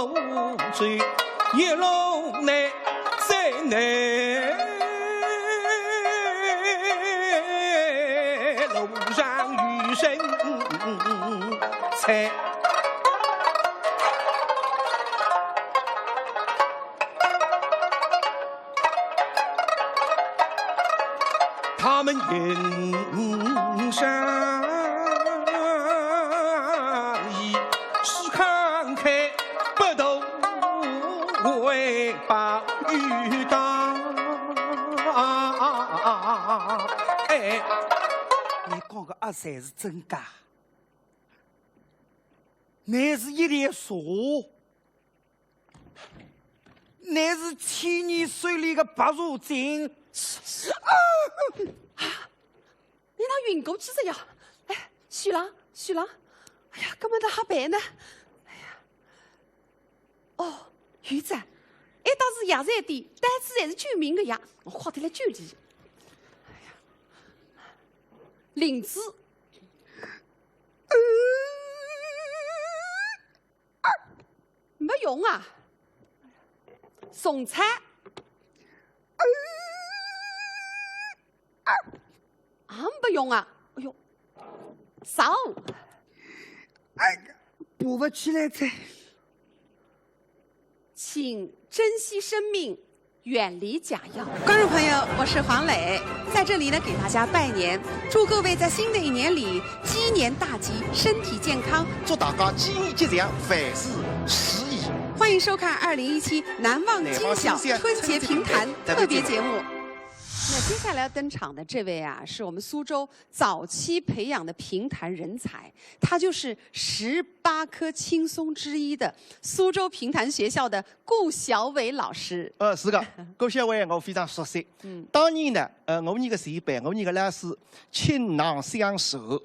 无罪，一路来再难，路上余生惨。他们迎上意，是慷慨不斗为报与当。哎，你讲个阿才是真假？乃是一粒沙，乃是千年水里的白如金。你那晕过去了呀？哎，徐郎，徐郎，哎呀，搿么他还办呢？哎呀，哦，院长，一当是药材店，单子还是救命的呀，我花得来救你。哎呀，林子，没用啊，送菜。没用啊！哎呦，烧！哎，补不起来噻。请珍惜生命，远离假药。观众朋友，我是黄磊，在这里呢给大家拜年，祝各位在新的一年里鸡年大吉，身体健康。祝大家鸡年吉祥，万事如意。欢迎收看2017难忘今晓春节评谈特别节目。那接下来要登场的这位啊，是我们苏州早期培养的评弹人才，他就是18颗青松之一的苏州评弹学校的顾小伟老师。是的，顾小伟我非常熟悉。当年呢，我们个前辈，我们个老师倾囊相授，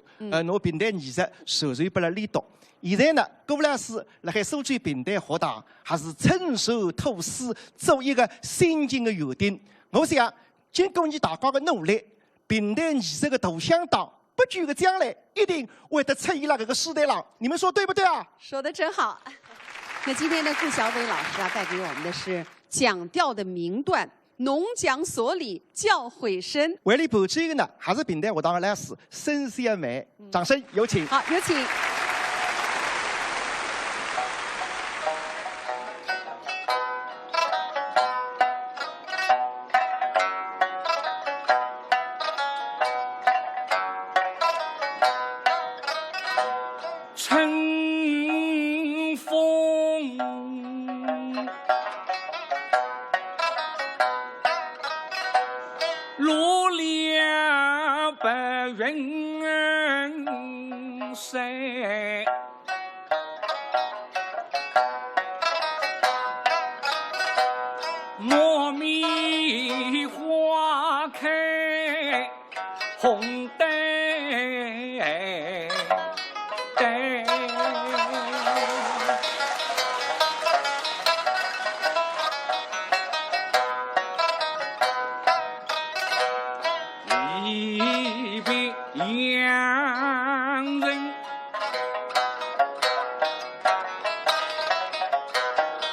我评弹艺术授传拨了李督。现在呢，顾老师辣海苏州评弹学堂还是亲手吐丝，做一个先进的园丁。我想。经过你大家的努力，评弹艺术的大响当，不久的将来一定会得出现了这个时代上，你们说对不对啊？说得真好。那今天呢，顾小伟老师啊，带给我们的是讲调的名段《农讲所里教诲声》。为你布置的呢，还是评弹学堂的老师孙小梅，掌声有请。好，有请。乘风落了白云山，糯米花开红丹。一别洋人，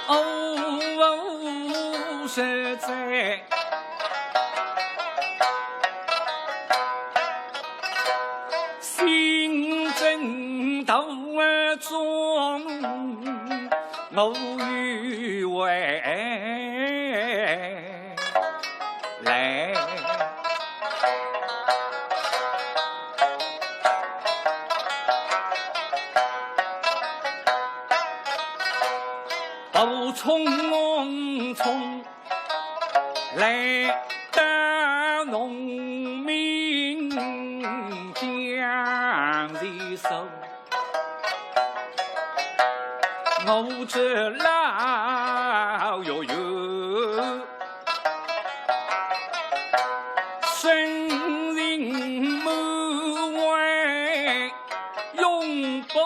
哦，实在心正道中，我与为来。匆匆来到农民讲的手，我这老哟哟，身人满怀永不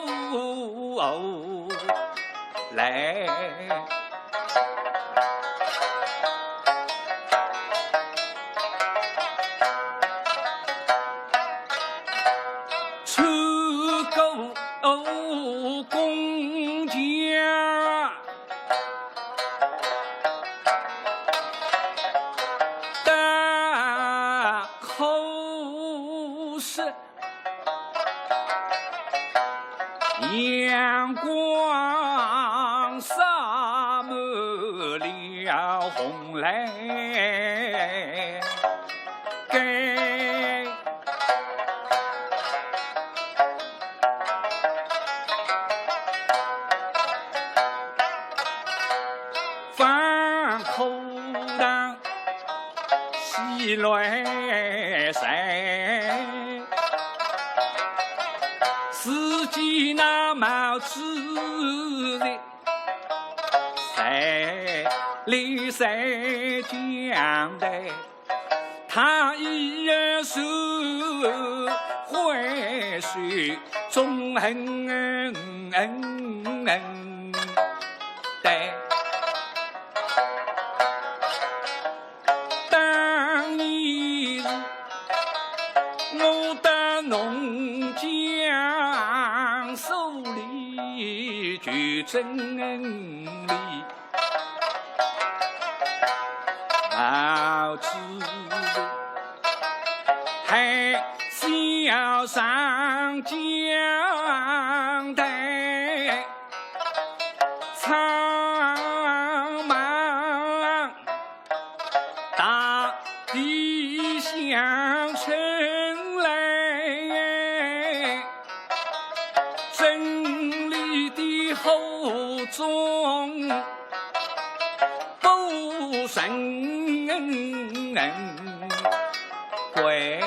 来。出狗公家红来给放口当西来山，四季那毛子的山里山江的，他一手会水纵横的。当年我的农家手里举真理，毛子还小上江台，苍茫大地向尘来，真理的厚重不胜贵，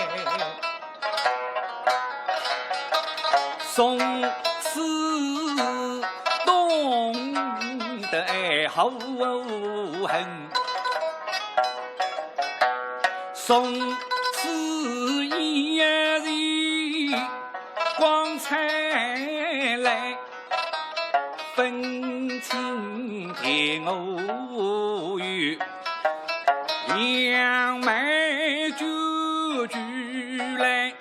从此懂得厚恨，从此一日光彩来，分清天偶语，杨梅句句来，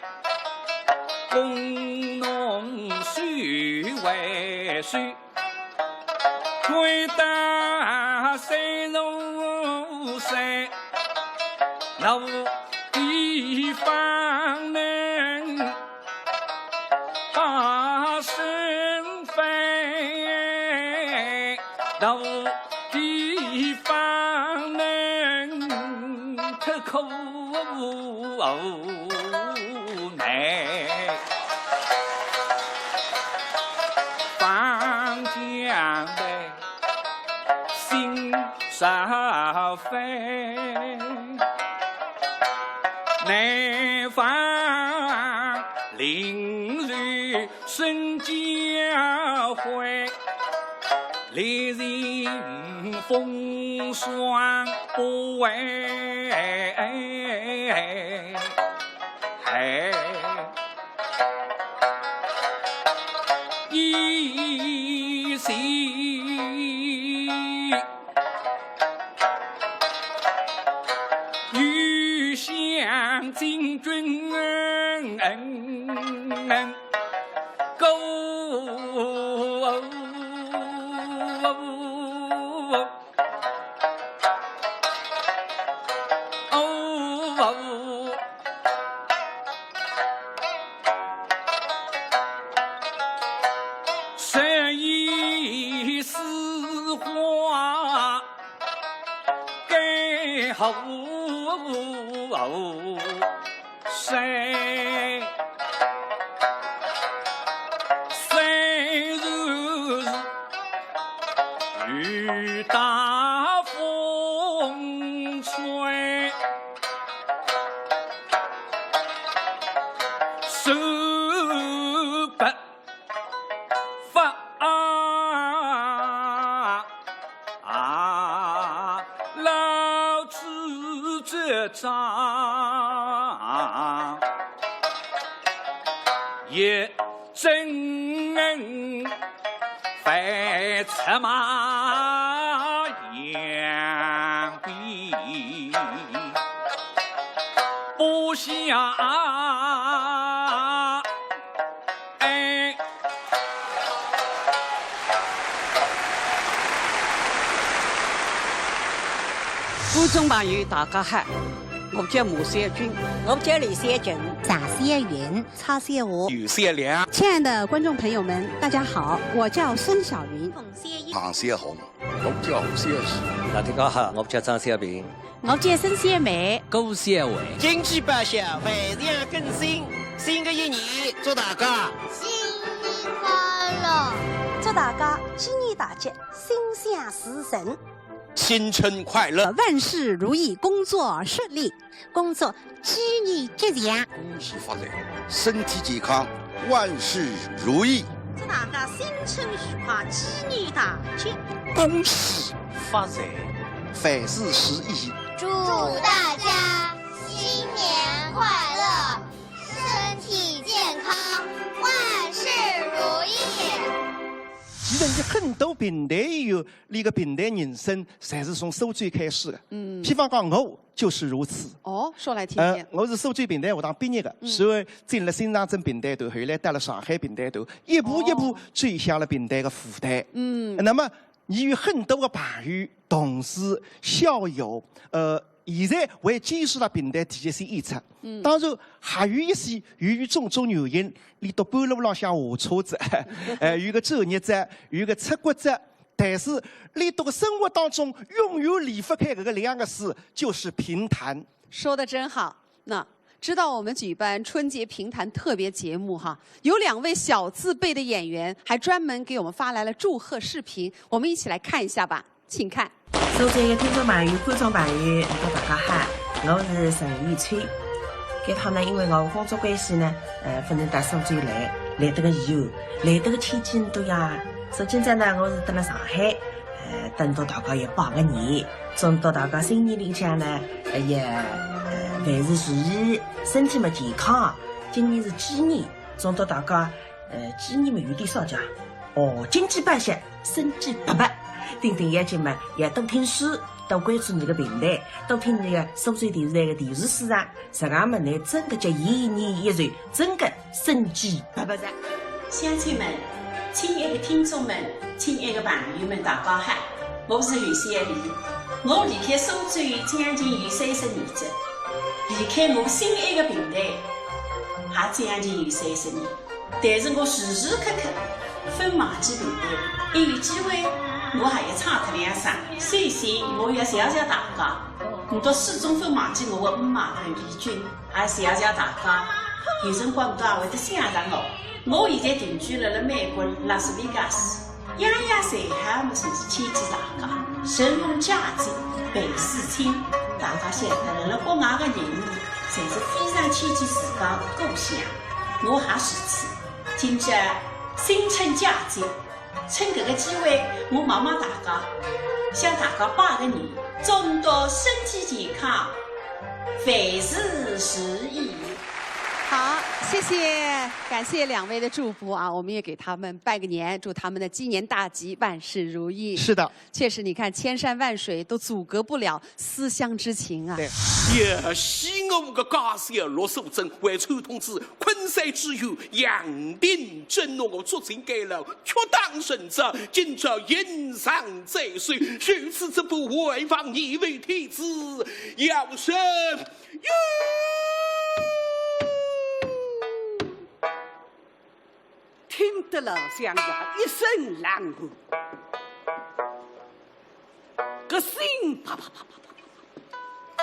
工农须为须，推打山路山，老地方能把身飞，老地方能特口难，放江的心上飞，南方邻里生交会，烈日风霜不为一心欲向精准够这一丝花给后谁雨大风吹，手不发老子这张也真非策马扬鞭，不想古中榜与大家好，我叫马小军，我叫李小军，贾思云，曹小华，于小良。亲爱的观众朋友们，大家好，我叫孙晓云。庞小红，我叫胡小喜。大家好，我叫张小平。我叫孙小梅，高小伟。经济百姓万象更新，新的一年祝大家新年快乐，祝大家鸡年大吉，心想事成。新春快乐，万事如意，工作顺利，工作鸡年吉祥，恭喜发财，身体健康，万事如意。祝大家新春愉快，鸡年大吉，恭喜发财，凡事如意。祝大家新年快乐，身体健康，万事如意。其实你很多平台有那个平台人生，侪是从数据开始的。譬方讲我就是如此。哦，说来听听。我是数据平台学堂毕业的，随后进了新长征平台团，后来到了上海平台团，一步一步追向了平台的舞台。那么你有很多的朋友、同事、校友，现在会继续到平台提一些演出。当然还有一些由于种种原因，你到半路浪向下车子，有个走日子，有个出国子。但是你这个生活当中永远离不开这个两个字，就是评弹。说的真好。那知道我们举办春节评弹特别节目哈，有2位小字辈的演员还专门给我们发来了祝贺视频，我们一起来看一下吧，请看。所有的听众朋友、观众朋友，大家好，我是陈玉川。这趟呢，因为我工作关系呢，不能到苏州来得个以后，来得个天气多呀。所以今朝呢，我是到了上海，等到大家也拜个年，祝到大家新年里向呢，也万事如意，身体嘛健康。今年是鸡年，祝到大家鸡年嘛有点少讲，经济百姓，生计勃勃。听听眼睛们也多听书，多关注你的平台，多听那个苏州电视台的电视市场，这样么呢，真的叫一年一岁，真的生机勃勃着。乡亲们、亲爱的听众们、亲爱的朋友们，大家好，我是吕小丽。我离开苏州将近有30年了，离开我心爱的平台也将近有30年，但是我时时刻刻分忘记平台，一有机会。我还要唱脱2声，首先我要谢谢大家，我都始终不忘记我的妈和丽君，还谢谢大家，有辰光都还会得想着我。我现在定居了美国拉斯维加斯，洋洋在海么真是牵起大家，人如佳节倍思亲。大家晓得了国外的人，侪是非常牵起自家的故乡，我也如此。今朝新春佳节。趁这个机会，我望望大家，向大家拜个年，祝到身体健康，万事如意。好，谢谢，感谢2位的祝福啊！我们也给他们拜个年，祝他们的鸡年大吉，万事如意。是的，确实，你看千山万水都阻隔不了思乡之情啊。对，也西欧的家乡罗守镇为传统之昆山之友，扬兵征诺我作尽改了，却当胜者，今朝引上在水，如此之不为防你为天子，要生哟。听得老乡呀一声狼呼，个心啪啪啪啪啪，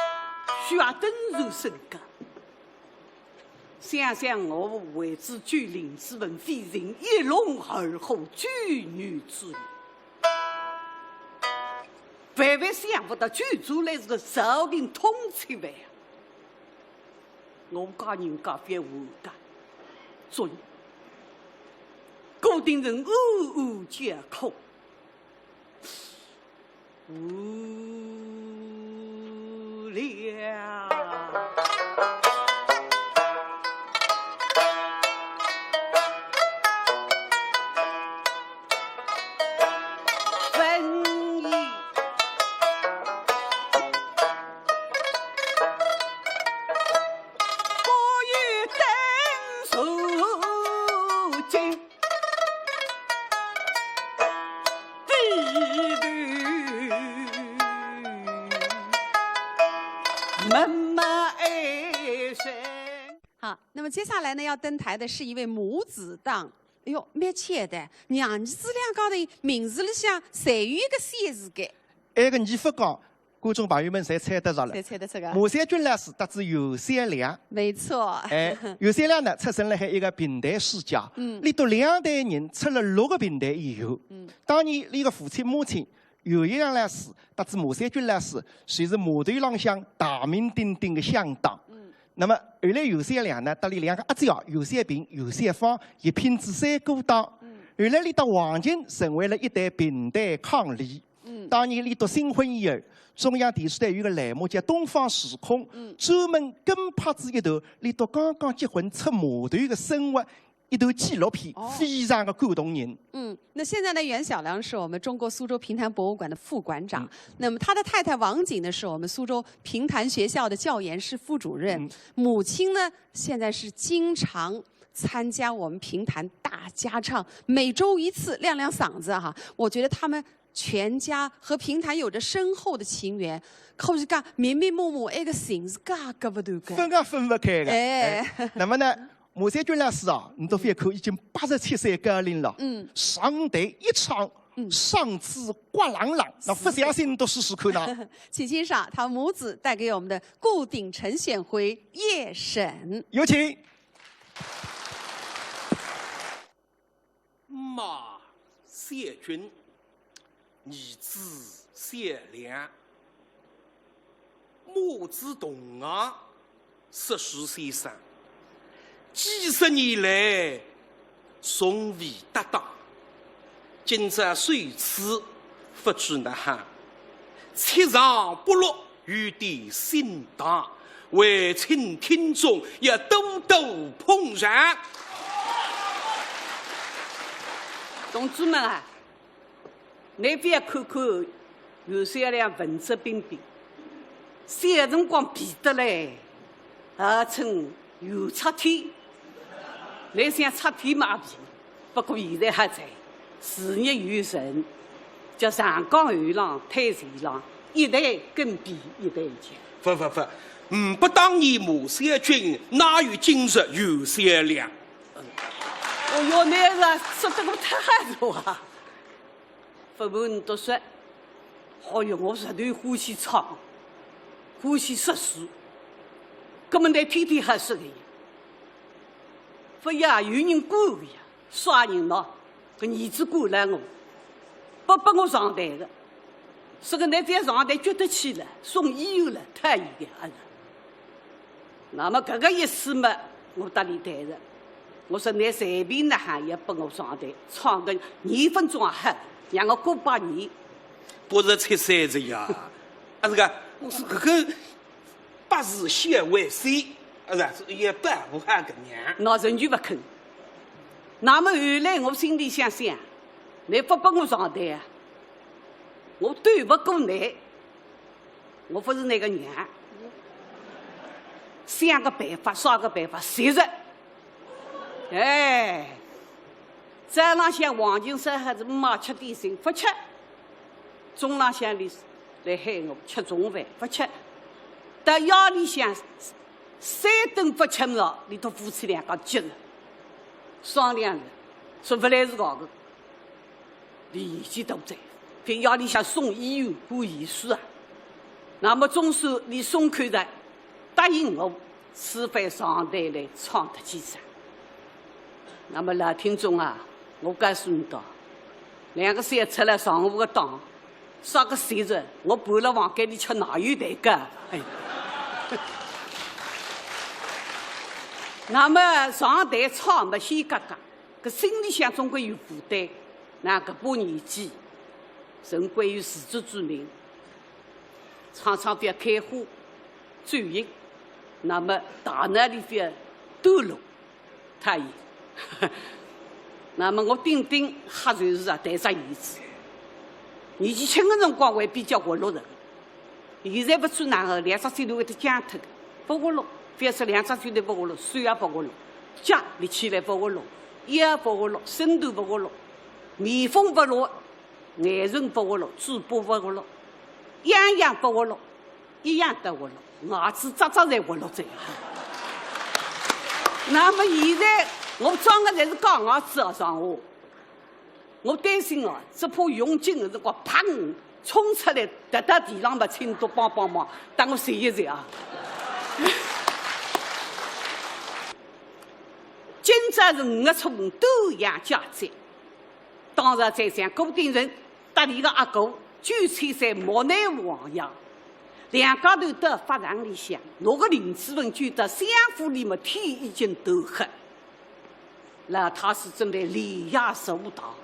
血灯如升高。想想我为之举灵之文飞人一龙二虎举女之女，万万想不到举出来是个少林通缉犯。我家人家别无家，尊。固定人呜皆空，无聊。文艺，我欲登蜀经。慢慢么接下来呢，要登台的是一位母子档。哎呦，蛮简单，娘儿子两高头名字里向侪有一个三字盖。那个艺法讲，观众朋友们侪猜得着了。侪猜得出个。马三军老师得知尤三良。没错。哎，尤三良呢，出生了海一个平台世家。连读2代人，出了6个平台以后。当年连个父亲母亲尤一良老师得知马三军老师随是码头浪向大名鼎鼎的乡党。那么后来尤三良呢，得了2个阿姐哦，尤三平、尤三芳，一品子3姑党。后来连到黄金，成为了一代平台伉俪。当年连读新婚以后，中央电视台有个栏目叫《东方时空》，专门跟拍子一头，连读刚刚结婚出码头的生活。一段纪录片，非常的感动人。那现在呢，袁小良是我们中国苏州评弹博物馆的副馆长，那么他的太太王瑾呢，是我们苏州评弹学校的教研室副主任，母亲呢，现在是经常参加我们评弹大家唱，每周1次亮亮嗓子哈。我觉得他们全家和评弹有着深厚的情缘，可是讲面面目目，那个情是嘎嘎不断的，分不开的。哎，那么呢？马三军老师啊，你都别看已经87岁高龄了，上台一唱，上次刮朗朗，那不相信你都试试看呐。请欣赏他母子带给我们的《顾鼎陈显回夜审》，有请。马三军，儿子三良，母子同堂，14岁生。几十年来，从未搭档。今朝虽此，不知那哈，七上八落，有点心大，为请听众也多多捧场。同志们啊，你不要看看尤三良文质彬彬，小辰光皮得来，号称尤出天。来想出天马屁，不过现在还在，事业有成，叫长江后浪推前浪，一代更比一代强。不，不当年马三军，哪有今日尤三良？哦哟，那个说得我太多啊！不瞒你多说，哎哟，我实在欢喜唱，欢喜说书，根本你天天还说的。不呀，有人管我呀，啥人喏？个儿子管了我，不拨我上台的。说个你再上台觉得起了，送医院了，太严了。那么搿个意思嘛，我搭理台的。我说你随便那哈也拨我上台，唱个2分钟哈，让我过把年。不是出三子呀，啊这个我是搿个八字先为谁？也不无哈个娘，那人就不肯。那么后来我心里想想，你不拨我上台啊，我对不过你，我不是那个娘。想个办法，啥个办法？谁人？哎，早浪向黄金山还是妈吃点心不吃，中浪向来害我吃中饭不吃，到夜里向。3顿不吃了，你都夫妻2个急了，商量了，说不来是搞个，脾气都在，偏要你想送医院过遗书啊。那么总算你松口的答应我，除非上台来唱得几场。那么老听众啊，我告诉你道，2个3出来上午的当，啥个谁人，我搬了房间里吃哪有台个？哎。那么上台唱嘛，先格格，搿心里向总归有负担。那搿把年纪，人归有自知之明，常常不要开花转影。那么大脑里边兜路太严。那么我顶顶瞎就是啊，带着儿子。年纪轻的辰光还比较活络的，现在不做哪个2只手头会得僵脱的，不活络。别说2只手头不活络，手也不活络，脚立起来不活络，腰不活络，身头不活络，面风不落，眼神不活络，嘴巴不活络，样样不活络，一样都活络，牙齿扎扎才活络在。那么现在我装的侪是钢牙子啊，上下。我担心哦，只怕用劲的辰光，砰，冲出来，踏到地上不轻，都帮忙，等我睡一睡啊。今朝是5月初5，斗阳佳节。当日在上古定人搭里个阿哥，举吹在莫内王爷，两家头到法场里向，我个林子文觉得相府里么天已经斗黑，那他是准备连夜入堂，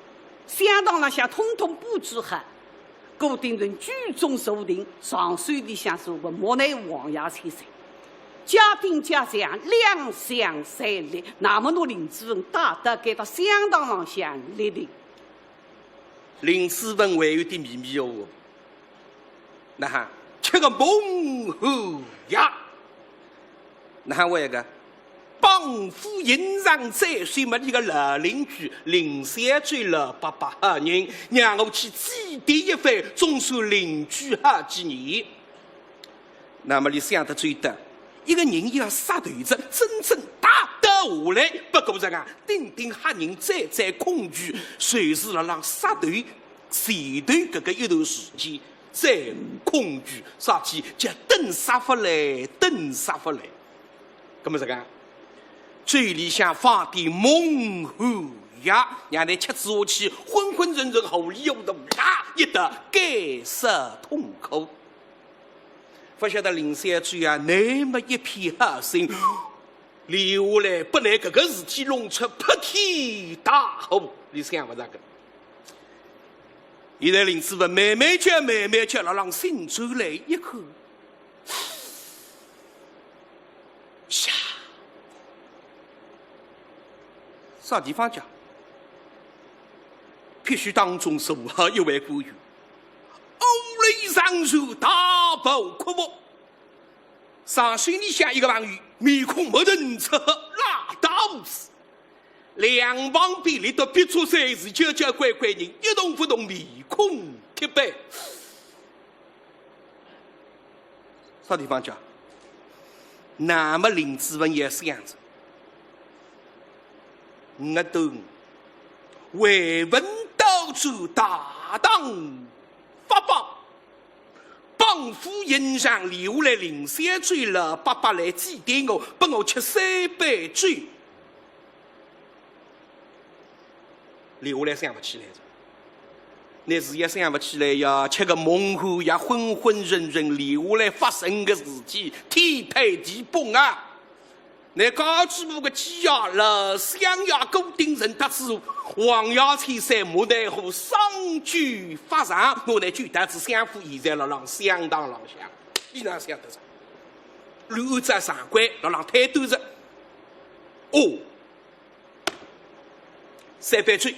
香堂浪向统统布置好。古定人居中坐定，上水里向坐个莫内王爷才在。家丁家将两相三立，那么多林子文大得该到香堂浪向立定。林子文还有点迷迷糊糊，那哈吃个蒙后呀，那哈我一个帮夫迎上在水么？你个老邻居林三追了800人，让我去祭奠一番，总算邻居好几年。那么你想得最得。一个人要杀头子，真正打得下来，不过这个顶顶吓人，再再恐惧，随时了让杀头、前头这个一段时间，再恐惧，啥体叫等杀不来，等杀不来。那么这个嘴里向放点蒙后药，让你吃下去，昏昏沉沉，喉里有的啊一得干涩痛苦。不晓得林三追啊，那么一片好心，留下来不来，这个事体弄出泼天大祸，你想不这个？现在林子文慢慢叫了，让心走来一口，下啥地方讲？必须当中坐好一位官员。欧雷上手，大步阔步。上水里向一个王员，面孔没人测，拉大胡子，两旁边立得别出三字，叫乖人，一动不动，面孔铁白。啥地方讲？那么林子文也是样子，我都为文道主大当。爸爸，帮夫迎上留下来林三追了，爸爸来祭奠我，拨我吃3杯酒。留下来想不起来着，那是也想不起来呀，吃个蒙糊呀，昏昏沉沉，留下来发生的事体，天推地崩啊！那高知府个鸡鸭了，乡下固定人得知王衙才在莫奈何上举发上，我乃觉得是相府现在了让相当浪向，你哪想得着？按照上官了让推断着，哦，3杯醉，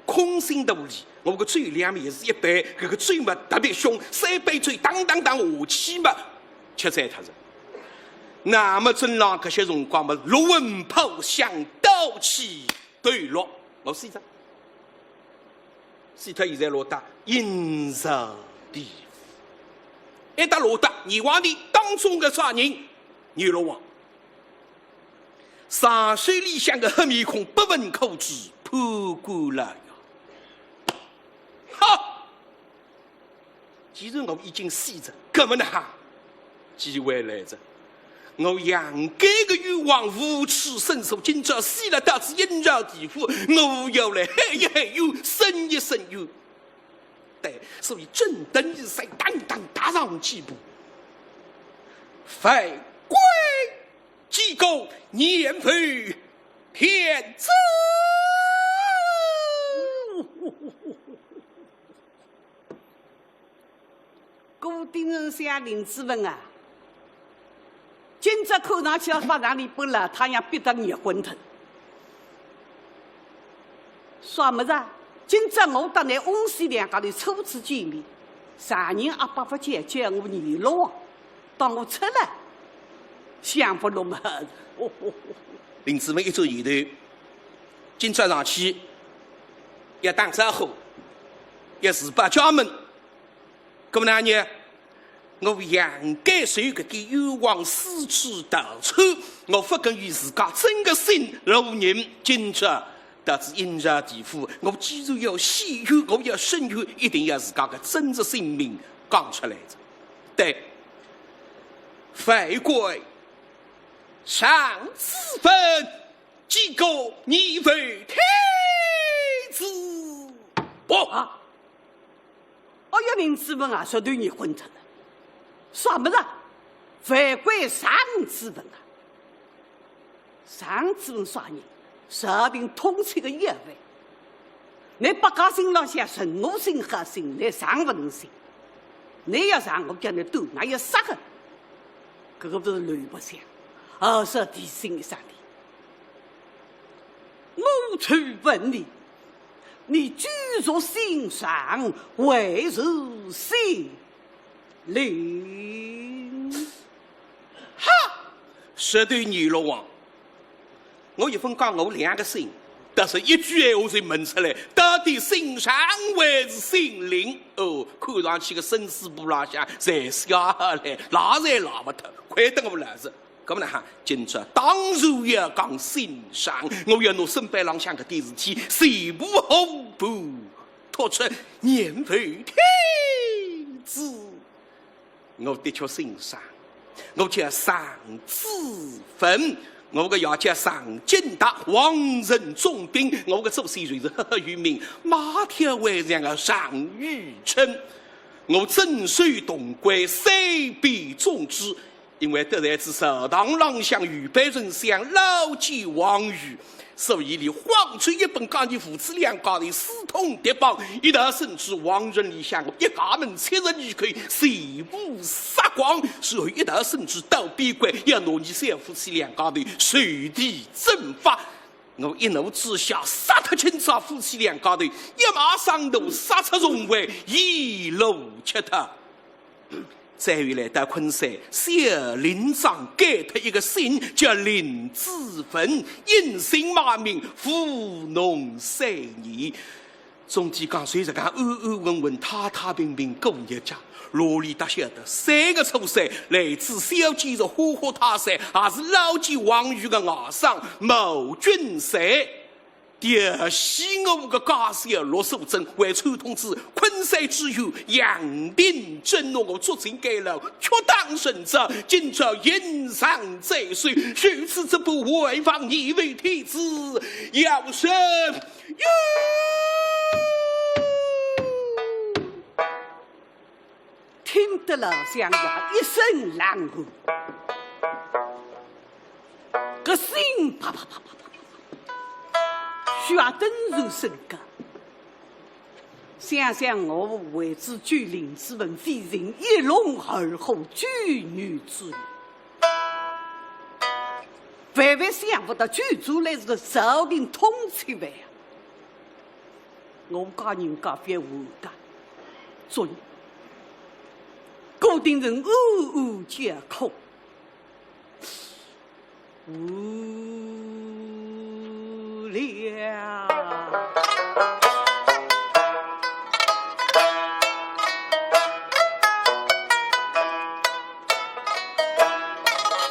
空心大里，我个嘴两面是一杯，这个嘴嘛特别凶，3杯醉当下去嘛，吃在他着。那么正浪这些辰光嘛，陆文炮响，刀起对落，我试着，试他现在落得阴热地府，一打落得二皇帝当中的啥人？牛罗王，上水里向的黑面孔，不问口齿，破过了呀！哈！既然我已经死着，怎么呢？机会来着。我养该个欲望无处伸手，今朝死了到此阴曹地府，我要来喊一喊冤，伸一伸冤。对，所以正等一赛，当打上几步，废归机构年费天子。固定人像林子文啊。今朝看上去法场里本来他样逼得热昏腾，啥么子啊？今朝我搭那翁西两家头初次见面，常人阿爸不叫我二老王，当我出来，想不弄么？林子文一走前头，今朝上去一打招呼，一十八家门，搿么哪呢？我杨改受搿点有往四处到处，我发根于自家真个心如人，今朝得知阴热地府，我既然要西游，我要深游，一定要自家个真实姓名讲出来着。对，废贵上子分，几个你为天子不啊！我要名字问啊，说对你混成了，什么了？废贵上子分啊！上子分啥人？蛇兵通缉个一位，你百家姓浪向神武姓和姓来上文姓，你要上我叫你斗，那要杀个，这个不是乱不想，而是提醒上的。我出问你，你居住心上，为是心灵？哈，是对你了王。我一分讲我两个姓，但是一句闲话就问出来，到底姓上还是姓林？哦，看上去个生死簿浪向才下来，拉才拉不脱，快等我来着。咁么呢哈，今朝当然要讲姓上，我要拿身板浪向搿点事体全部红布拖出，念为天子。我的确姓上，我叫上子分。我个要叫上进达，王人重兵。我个祖先就是渔民，马条为上个上虞春。我征水东归，虽必种之，因为得来自食堂浪向预备人想老饑王鱼。所以你晃出一本讲你父子两家的私通敌邦，一到甚至亡人里向一家门72口全部杀光，所后一到甚至到边关要拿你三夫妻两家的随地征发。我一怒之下杀他清朝夫妻两家的，一马上头杀出重围，一路吃他。再回来到昆山，小林长改他一个姓，叫林子文，隐姓埋名，务农3年。总体讲，随着讲安安稳稳、踏踏平平过一家。罗里达晓得3个初三，来自小鸡的呼呼大山，还是老鸡王鱼的牙上某军山。第二，西欧个家小罗守贞为传统之昆山之友，杨定真我作成改了，却当神者，今朝引上再岁，如此之不为防你为天子，要神哟！听得了像呀一声狼嚎，个心啪啪啪啪啪。血灯如神格，想想我为之举林之文非人一龙二虎举女之人，万万想不到举出来是个受兵通缉犯。我家人家别无的尊，固定人呜皆空，了。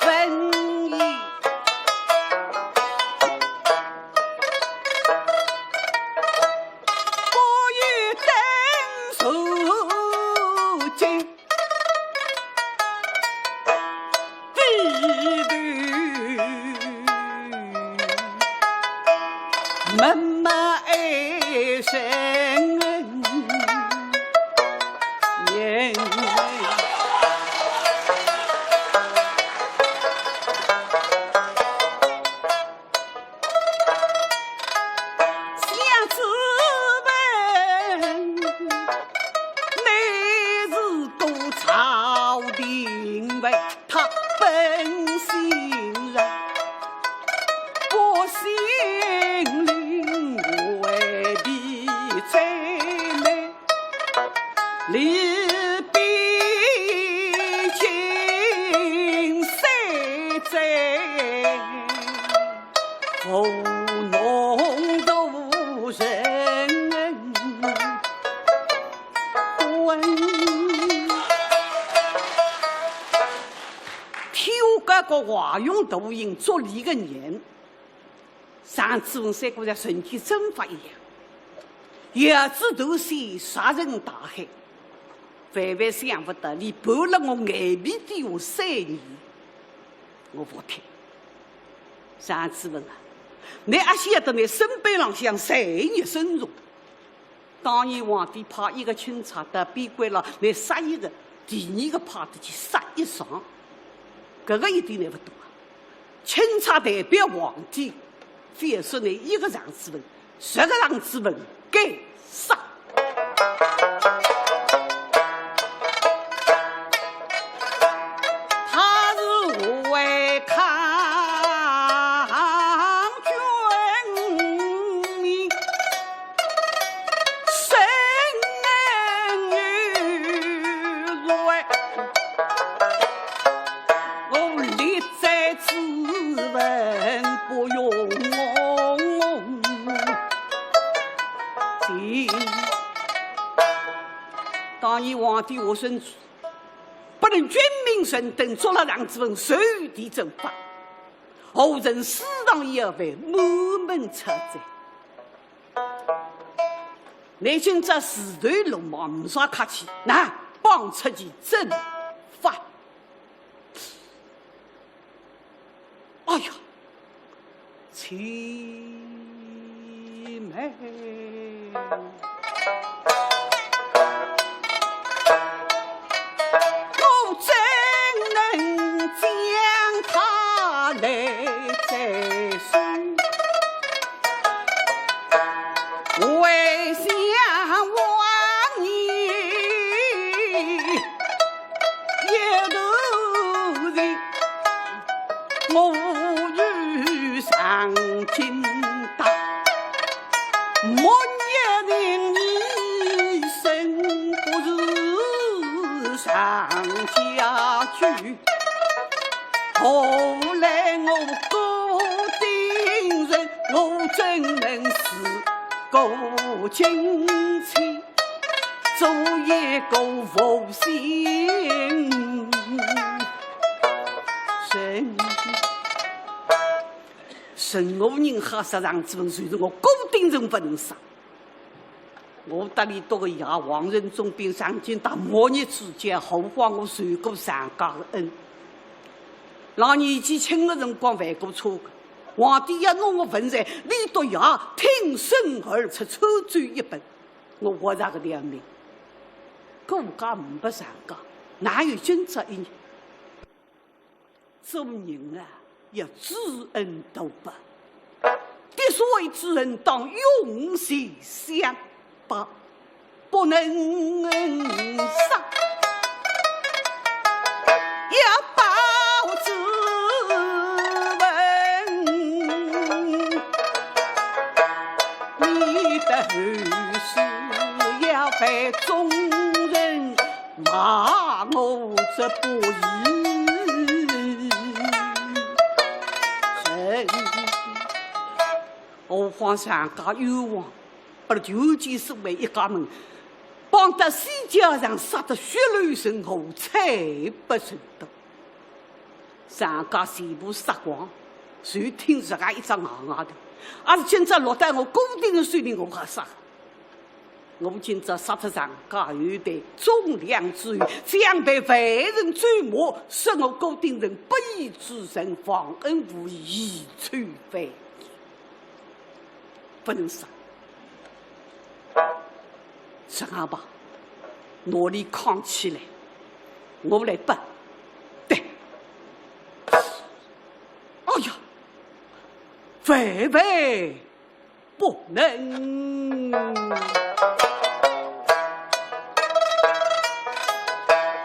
分意不与登属经地律慢慢爱生言，想自问乃是多朝廷为他本性人，我心里为的最美，离别情谁在？糊弄路人混。个华容大营作礼的人，上次文三哥像神奇蒸发一样，叶子头先杀人大海，万万想不到你判了我眼皮底下3年，我不开。上次文啊，你还晓得你身边浪向谁人深入？当年皇帝派一个钦差到边关了，你杀一个，第2个派的去杀一双，这个一点也不多啊。钦差代表皇帝，非说你1个上子文，10个上子文该杀。他是我为抗军民，生女来，我立在此文不用当年皇帝我孙主不能军民神等做了让子文受地征发，后人私堂一位满门抄斩。你今这时代龙毛没啥客气，那帮出去征发。哎呀，凄美！我怎能将他来再续？为想往年一头人，我欲上京打，莫一人一生不是上家去。后来我固定人，我怎能是个亲戚，做一个负心人。任何人哈杀上子文，随着我固定人不能杀。我得里多个爷王仁宗兵上京打末日之间，后话我受过上家的恩。老年纪轻的辰光犯过错的，皇帝要拿我文才，李督爷挺身而出，抽转一本，我活着个良命。顾家唔不上家，哪有今朝一日？做人啊，要知恩图报。的所谓知恩，当用心相报，不能杀。要报之恩，你的后事要被众人骂我这不义。何况上家冤枉，不究竟是为一家门，帮得西家上杀得血流成河，惨不忍睹。上家全部杀光，谁听自家一张硬牙头？而是今朝落在我固定的水平，我还杀。我今朝杀得上家有代忠良之余，将被万人追骂，使我固定人不义之人，忘恩负义，以罪犯。不能杀，这样吧，努力扛起来，我来办。对，哎呀，万万不能！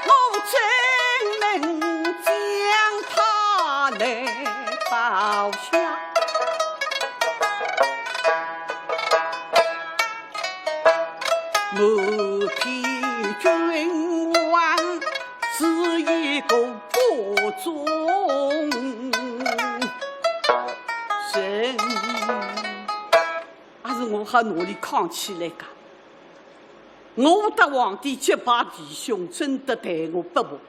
我怎能将他来报效？我替君王是一个国中人，还是我还努力扛起来噶。我的皇帝结拜弟兄真的待我不薄，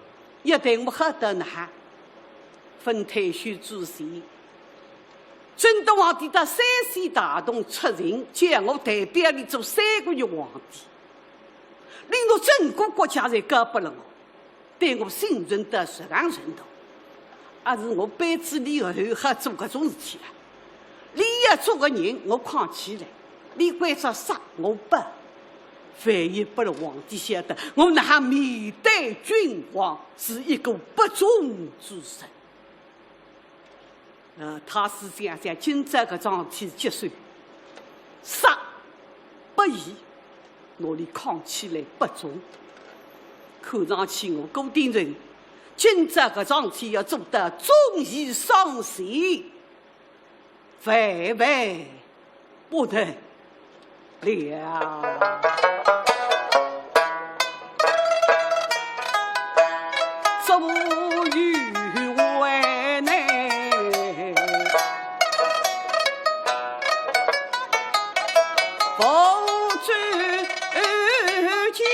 也待我好得难。分太虚主席。真的皇帝到3岁大同出巡，叫我代表你做3个月皇帝，令我整个国家侪交拨了我，对我信任得十项程度。也是我辈子里后还做搿种事体了。你要做个人，我扛起来；你关着杀，我不。万一不让皇帝晓得，我哪还面对君王是一个不忠之人？他是想今朝搿桩事体结算，杀不义，我里扛起来不忠。看上去我郭定人今朝搿桩事体要做得忠义双全，万万不能了。终于为难，不知今。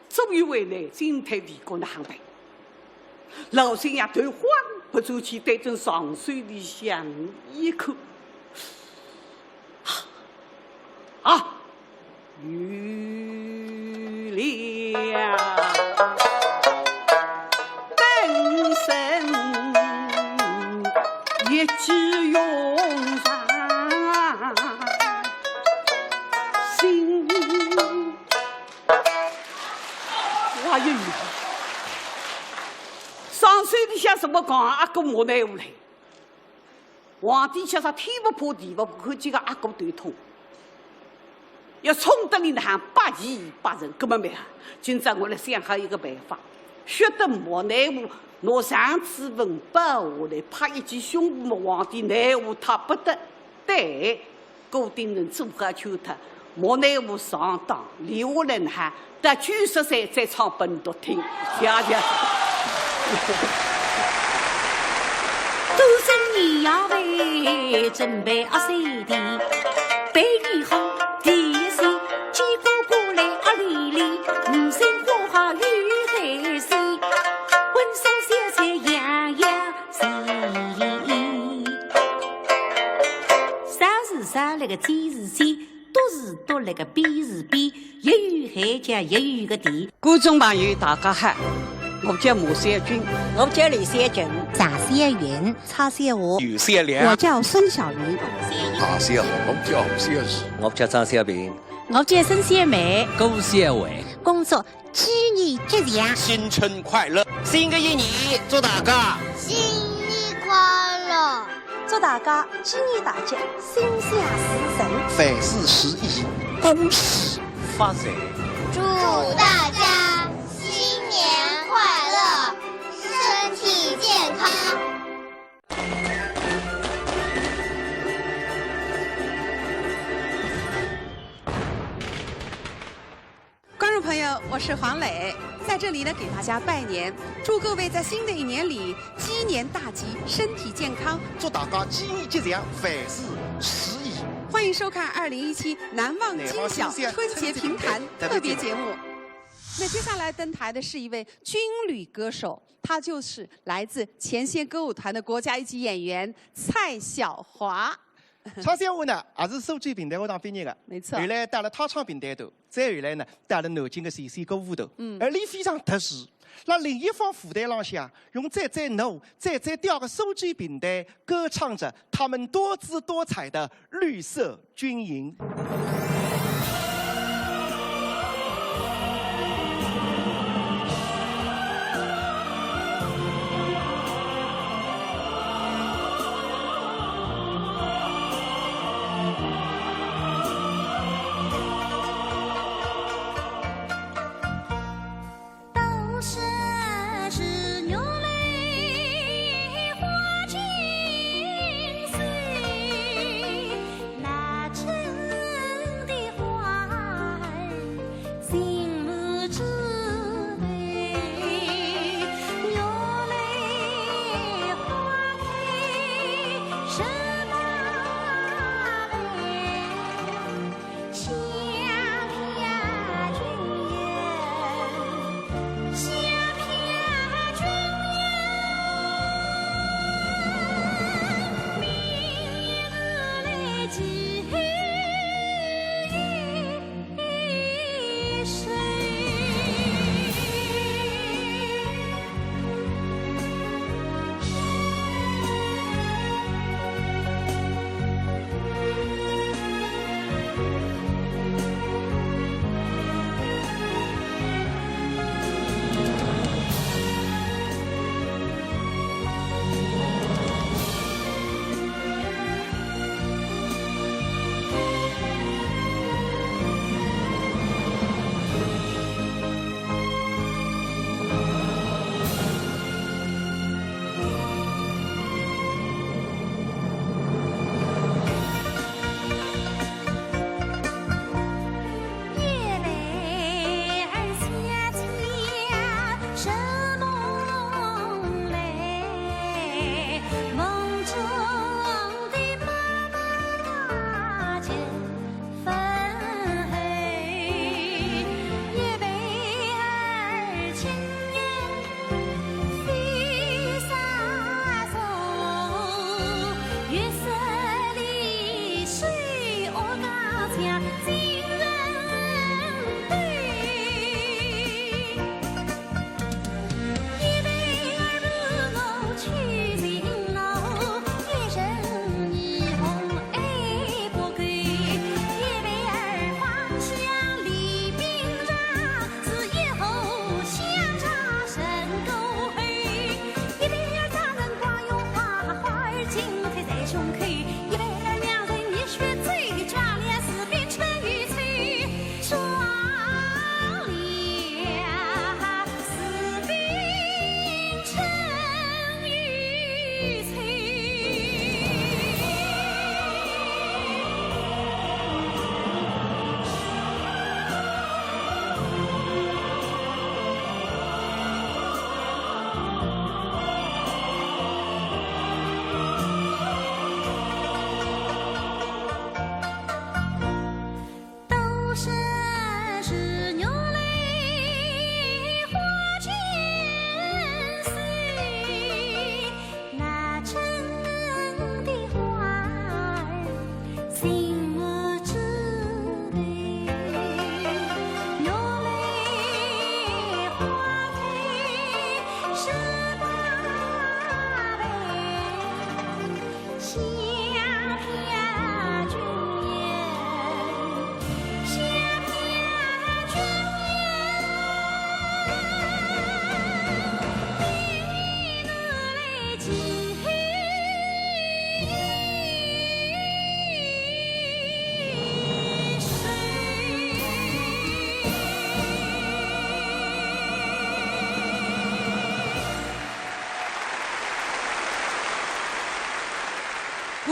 终于回来，金台帝国的航班，老三爷头慌不走去，对准上水里响一口，啊！余了本身一直用上心，哇哟！上水里向什么讲阿哥莫奈无来，皇帝吃啥天不怕地不怕，看见个阿哥头痛。要冲得里喊百依百顺，根本没有。今朝我来想好一个办法，学得莫奈何，拿上次文本下来，拍一记胸脯，皇帝奈何他不得。对，郭定人做下去他，莫奈何上当，留下来喊得93再唱本独听，谢谢。多生你要为准备2岁的备雨后。第一岁，几个过来里里，5岁花好雨海水，温手小菜样样水。啥是啥那个T是T，多是多那个B是B，一语海加一语个地。观众朋友大家好，我叫马三军，我叫李三军，张三元，曹三华，有三良，我叫孙小云，大三好，我叫胡三义，我叫张小平，我叫孙三梅，高三伟，恭祝鸡年吉祥，新春快乐！新的一年祝大家新年快乐！祝大家鸡年大吉，心想事成，凡事如意，恭喜发财，祝大家新年快乐，身体健康。观众朋友，我是黄磊，在这里呢给大家拜年，祝各位在新的一年里鸡年大吉，身体健康。祝大家鸡年吉祥，凡事如意。欢迎收看2017难忘今晓春节评弹特别节目。那接下来登台的是一位军旅歌手，他就是来自前线歌舞团的国家一级演员蔡晓华。蔡小华呢，也是苏州评弹学堂毕业的，没错。后来带了他唱评弹团，再后来呢，带了南京的前线歌舞团。而你非常特殊，那另一方舞台浪向，用再浓、再调的苏州评弹歌唱着他们多姿多彩的绿色军营。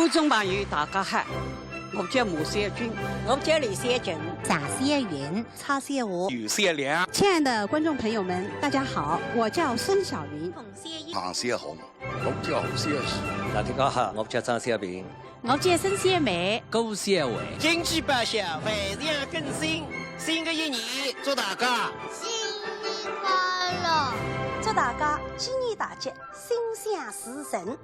观众朋友，大家好，我叫马三军，我叫李三军，张三云、曹三华、有善良。亲爱的观众朋友们，大家好，我叫孙小云。唐小红，我叫胡小喜。大家好，我叫张小平。我叫孙小梅。高小伟。经济百姓，万象更新。新的一年，祝大家新年快乐！祝大家鸡年大吉，心想事成，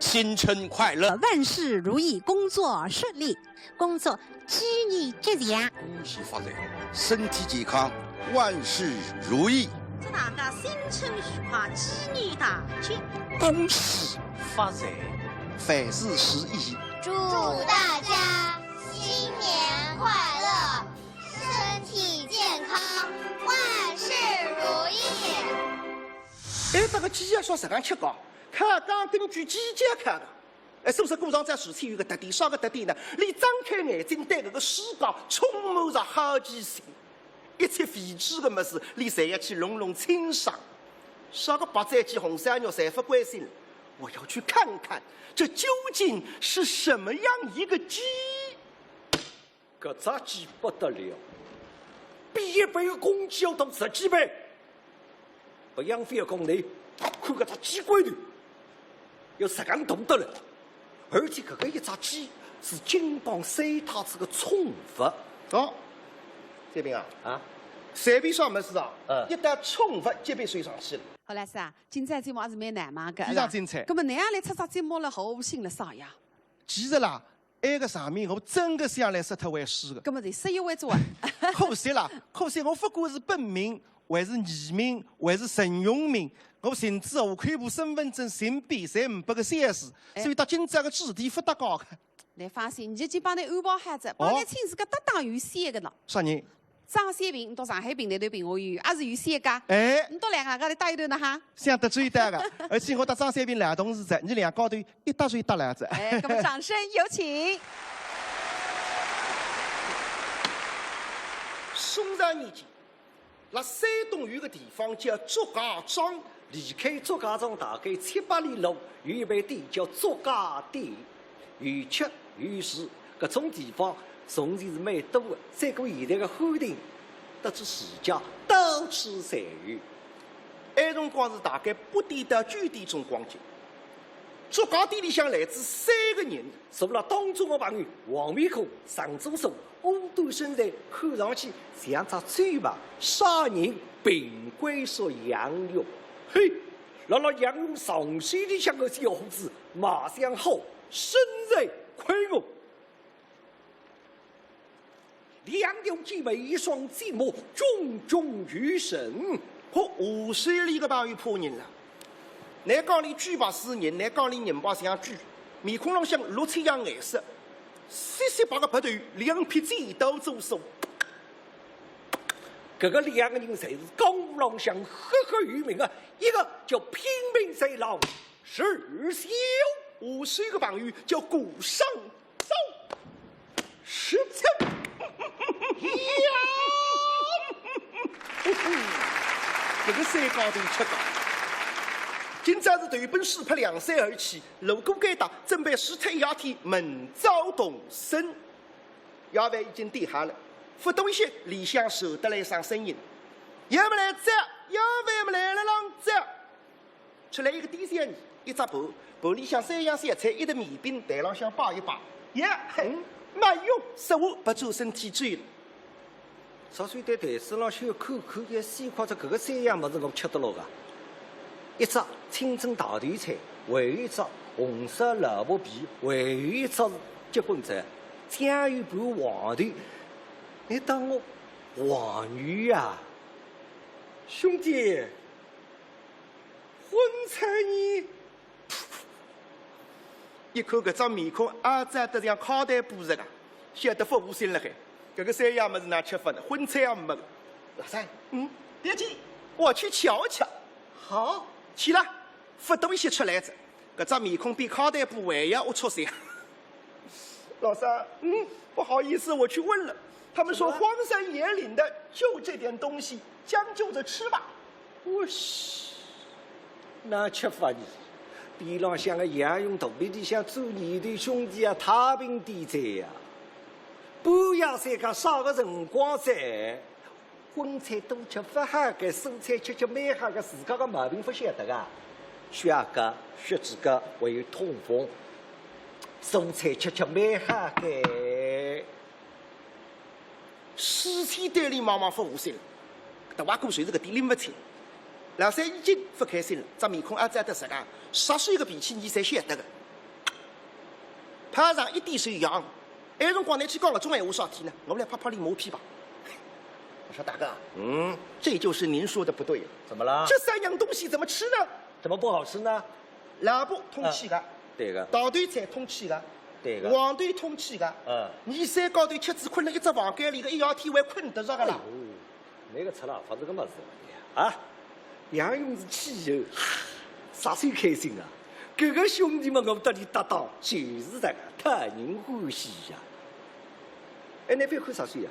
新春快乐，万事如意，工作顺利，工作鸡年吉祥，恭喜发财，身体健康，万事如意。祝大家新春愉快，鸡年大吉，恭喜发财，凡事如意。祝大家新年快乐，身体健康，万事如意。哎，这个鸡啊，说实讲吃高，看刚根据季节看的。哎，是不是古上在史前有个特点？啥个特点呢？你张开眼睛，对这个世界充满着好奇心，一切未知的么事，你侪要去隆隆欣赏。啥个白斩鸡、红山肉，侪不关心。我要去看看，这究竟是什么样一个鸡？搿只鸡不得了，比一般的公鸡要大10几倍。不养肥的公牛，看搿只鸡龟头，要10杠大得了。而且搿个一只鸡是金榜三太子的宠物。哦，这边啊，随便啥么事啊，一旦宠物就被水上去了。好老师啊，今朝节目还是蛮难嘛，非常精彩。那么哪样来出节目了，好心了啥呀？其实啦，埃个上面我真的想来说特为诗的。那么得10一为主啊。可惜啦，可惜我不管是本名，还是艺名，还是陈永明，我甚至户口簿、身份证、姓名侪没拨个3S，所以到今朝个质地不大高的。你放心，你就去帮你安排好子，帮你亲自个搭档有3个了。啥人？张三平，你到上海平台头评委员，也是有3个。哎，你到2个高头搭一头呢哈？想得最大的，而且我搭张三平两同事在，你两高头一搭就一搭两只。哎，那么掌声有请。宋朝年间，那山东有个地方叫祝家庄，离开祝家庄大概700里路，有一爿地叫祝家店，有吃有住，搿种地方从前是蛮多的。再过现在的汉庭，得知世家到处散有。埃辰光是大概8点到9点钟光景。祝家店里向来自3个人，坐了当中的朋友，黄面孔、长左手、乌头身材，看上去像只嘴巴，杀人并归说杨勇。嘿，辣杨勇上水里向个小伙子，马相好，身材魁梧。两条姐妹一双寂寞，炯炯有神。河水里的朋友怕人了。南江里举白是人，南江里人巴像猪，面孔上像绿彩样颜色，细细白个白头，2撇嘴刀左手。搿个2个人侪是江湖浪向赫赫有名的，一个叫拼命三郎石秀，河水的朋友叫顾上走，17。这个山高头吃高。今朝是头本书拍2山而起，路过该搭，准备4天1天明早动身。药饭已经点好了，不多一些，里向传得来一声声音：要不来摘，药饭不来了让摘。出来一个第三人，一只盘，盘里向3样3菜，一碟面饼，台浪向摆一摆。没用，食物不做身体罪了。啥算在台子浪向口口也细夸着搿个3样物事我吃得落个。一只清蒸大头菜，还有一只红烧萝卜皮，还有一只是结棍菜，酱油拌黄豆。你当我黄鱼呀，兄弟，荤菜你。一看搿张面孔，阿长得像烤蛋布似的，晓得不无心了海。搿个3样物事哪吃法呢？荤菜也没。老三，别急，我去瞧瞧。好，去了，不多一些出来着。搿张面孔比烤蛋布还要龌龊些。老三，不好意思，我去问了，他们说荒山野岭的就这点东西，将就着吃吧。我西，哪吃法呢？边浪向个杨勇肚皮里向做你的兄弟啊，太平点赞呀！半夜三更啥个辰光在？荤菜多吃不好，该蔬菜吃蛮好个，自家个毛病不晓得个，血压高、血脂高，还有痛风。蔬菜吃蛮好个。四天队里忙忙不下心了，大瓦哥随着个店里没钱，老三已经不开心了，这面孔也只得实干，10岁个脾气你才晓得个。派上一点手痒，那辰光你去讲了种闲话啥体呢？我们来拍拍你毛皮吧。我说大哥，这就是您说的不对。怎么了？这3样东西怎么吃呢？怎么不好吃呢？萝卜通气的，对个。大豆菜通气的，对个。黄豆通气的，你山高头吃子困了一只房间里个1夜天还困得着个啦？那个吃了法子个么子啊？杨勇是气球，啥最开心啊？各个兄弟们我们得里搭档，就是这个特人欢喜呀。哎，那边看啥水呀？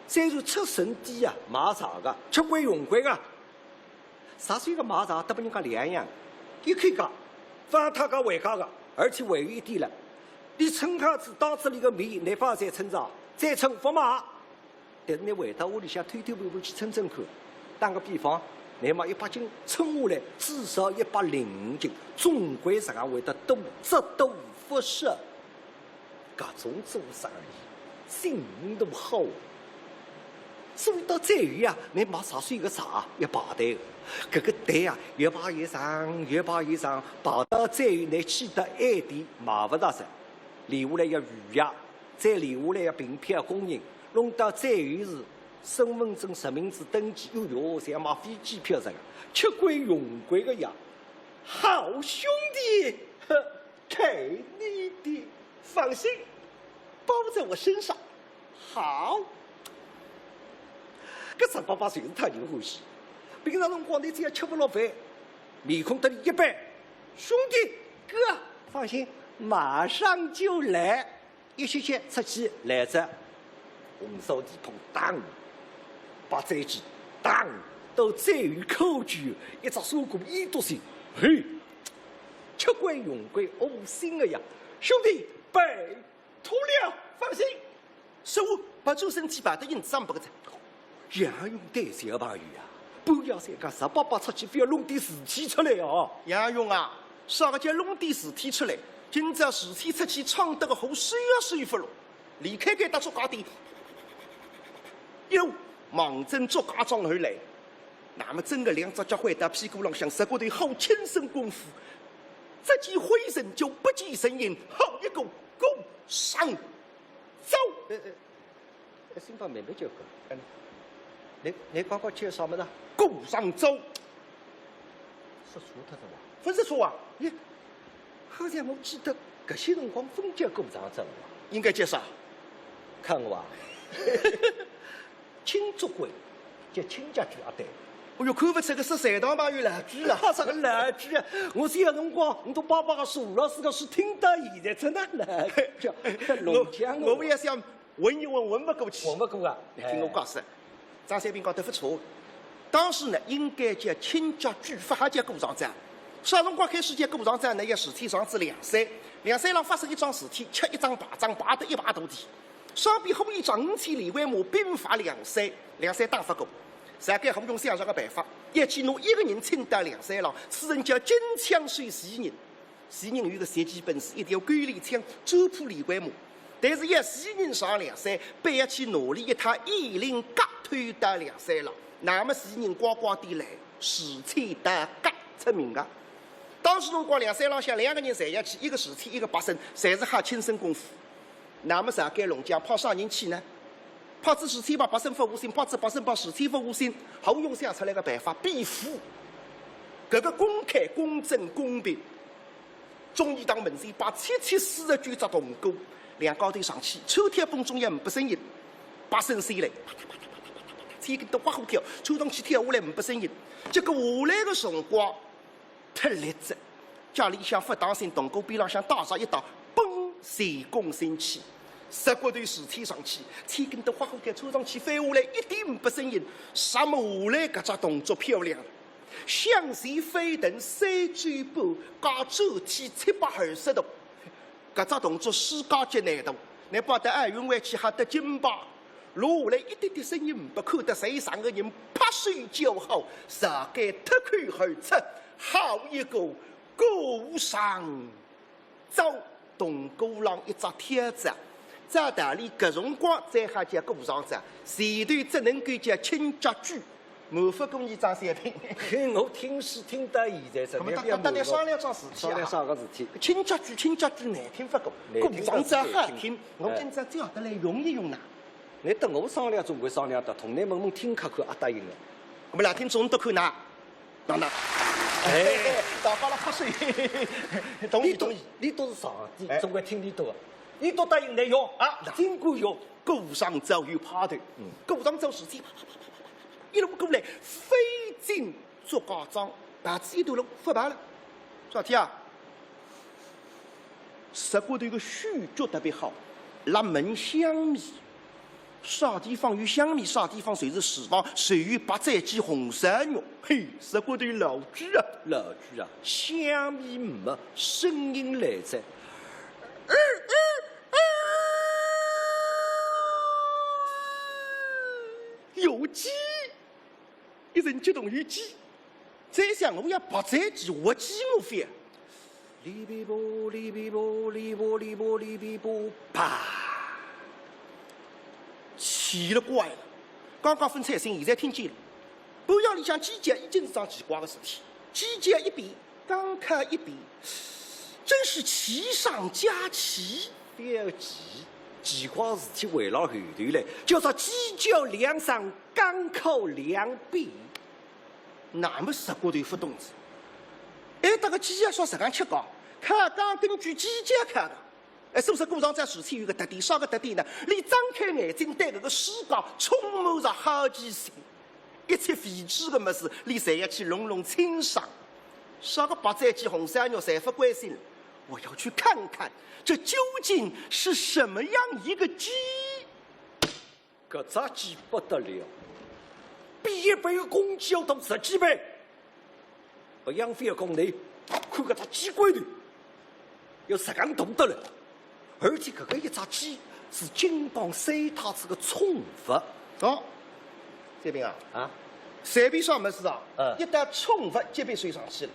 虽然出神店啊，卖茶个，吃贵用贵个。啥水个卖茶得不人家2样，一开价，放他个回家个，而且还有一点了，你称下子档子里个米，你放再称茶，再称不卖。但是你回到屋里向推推盘盘去称称看，打个比方，你买100斤，称下来至少105斤，总归实上会得多只多不少。搿种做生意，心都好。所以到再远啊，你买茶水个茶要排队个，搿个队啊越排越长，越排越长，排到再远你去到暗地买不着噻，留下来要预约，再留下来要凭票供应，弄到再远时身份证、实名制登记，哟哟，侪要买飞机票这个，吃贵用贵个呀，好兄弟，给你的，放心，包在我身上，好。搿陈爸爸就是他人欢喜。平常辰光你只要吃不落饭，面孔得里一摆，兄弟哥放心，马上就来。一歇歇出去来着，红烧地桶当，把再鸡当，到再有口具，一只砂锅1多斤，嘿，吃贵用贵，恶心个呀！兄弟拜托了，放心，师傅把周身体摆得硬300个菜。杨勇对小朋友啊，半夜三更18出去，非要弄点事体出来哦。杨勇啊，啥个叫弄点事体出来？今朝事体出去，闯得个好水也水不落。离开该搭作家店，一路忙正作家庄而来。那么真个2只脚回到屁股浪向，10个头好轻身功夫，只见回身就不见声音，好一个拱上走。新房慢慢就讲。你刚刚吃啥么子？拱上走。说错他的话。不是错啊，你好像我记得搿些辰光分叫鼓掌走啊。应该叫啥？看我啊。亲族规叫亲家句啊对。哎哟，看不出个是财堂朋友烂句了。啥个烂句啊？我这个辰光，你都爸爸个数老师个书听到现在真的烂句。我也想问一问，问不过去。问不过啊？你听我讲是。张三平讲得不错，当时呢应该叫亲家句，不还叫鼓掌战。啥辰光开始叫鼓掌战呢？要事体上至2山，2山上发生一桩事体，吃一张排仗，排得1排大地。上边后一仗5千里外马兵发2山，2山打不过，上该好用想上个办法，要去拿一个人请到2山上，此人叫金枪手徐人。徐人有个射击本事，一条gol里枪走破里外马。但是要徐人上2山，必要去努力一趟1令甲推到2山了。那么徐人呱呱地来，士气大甲出名个。当时辰光2山浪向2个人站下去，一个士气，一个百姓，侪是哈轻身功夫。那么上该龙江派啥人去呢？派子士气把百姓不无心，派子百姓把士气不无心，好用想出来个办法比武。搿个公开、公正、公平。忠义党门前把740卷只铜钩。2高头上去，抽贴风中也5声音，把身飞来，天跟都花虎跳，抽上去跳下来5声音。结果下来个辰光，特烈子，家里向不当心，铜锅边浪向打上一道，嘣，前功升起，10个头事体上去，天跟都花虎跳，抽上去飞下来，1点5声音，什么下来搿只动作漂亮了。向前飞腾3转半，加周体720度。搿只动作世界级难度，难保得奥运会去获得金牌。落下来一点点声音，不看得台上的人拍手叫好，上该脱口而出，好一个鼓上走。东鼓浪一只帖子，在大理搿辰光再还叫鼓上走，前段只能够叫轻脚举。没法跟你张三平。我听戏听到现在，这大家商量桩事体啊。商量啥个事体？轻脚举难听不过，鼓上走好听。我今朝叫得来用一用呐。你等我商量总归商量得通，你问问听看看，答应了。我们俩听总督看呐，哪？哎，大家了拍手，同意。你都是上帝，总归听你多。你都答应来用啊？尽管用。鼓上走有派头，鼓上走时间。一路过来，飞进竹家庄，把子一段路发牌了。啥体啊？石锅头个选角特别好，辣门香米，啥地方有香米，啥地方就是厨房，谁有白斩鸡、红烧肉。嘿，石锅头老句啊，香米没声音来着。有鸡。一人激动有鸡，再想我要白斩鸡，活鸡我飞。哩比波，哩比波，哩波哩波哩比波，啪！奇了怪了，刚刚分菜声，现在听见了。半夜里向鸡脚已经是桩奇怪的事体，鸡脚一比，刚开一比，真是奇上加奇。不要急，奇怪事体围绕后头来，叫做鸡脚两上，刚口两比。那么石锅头发动子，哎，这个鸡脚说实干吃高，看刚根据鸡脚看的，哎，是不是鼓上在事体有个特点？啥个特点呢？你张开眼睛对这个世界充满着好奇心，一切未知的么事，你侪要去笼笼清爽。啥个白斩鸡、红烧肉，侪不关心了。我要去看看，这究竟是什么样一个鸡？搿只鸡不得了，比一般的公鸡要大10几倍。不养飞的讲你，看搿只鸡龟头，要10竿大得了。而且搿个一只鸡是金榜3太子的宠物。哦，这边啊，随便啥么事啊，一旦宠物级别升上去了。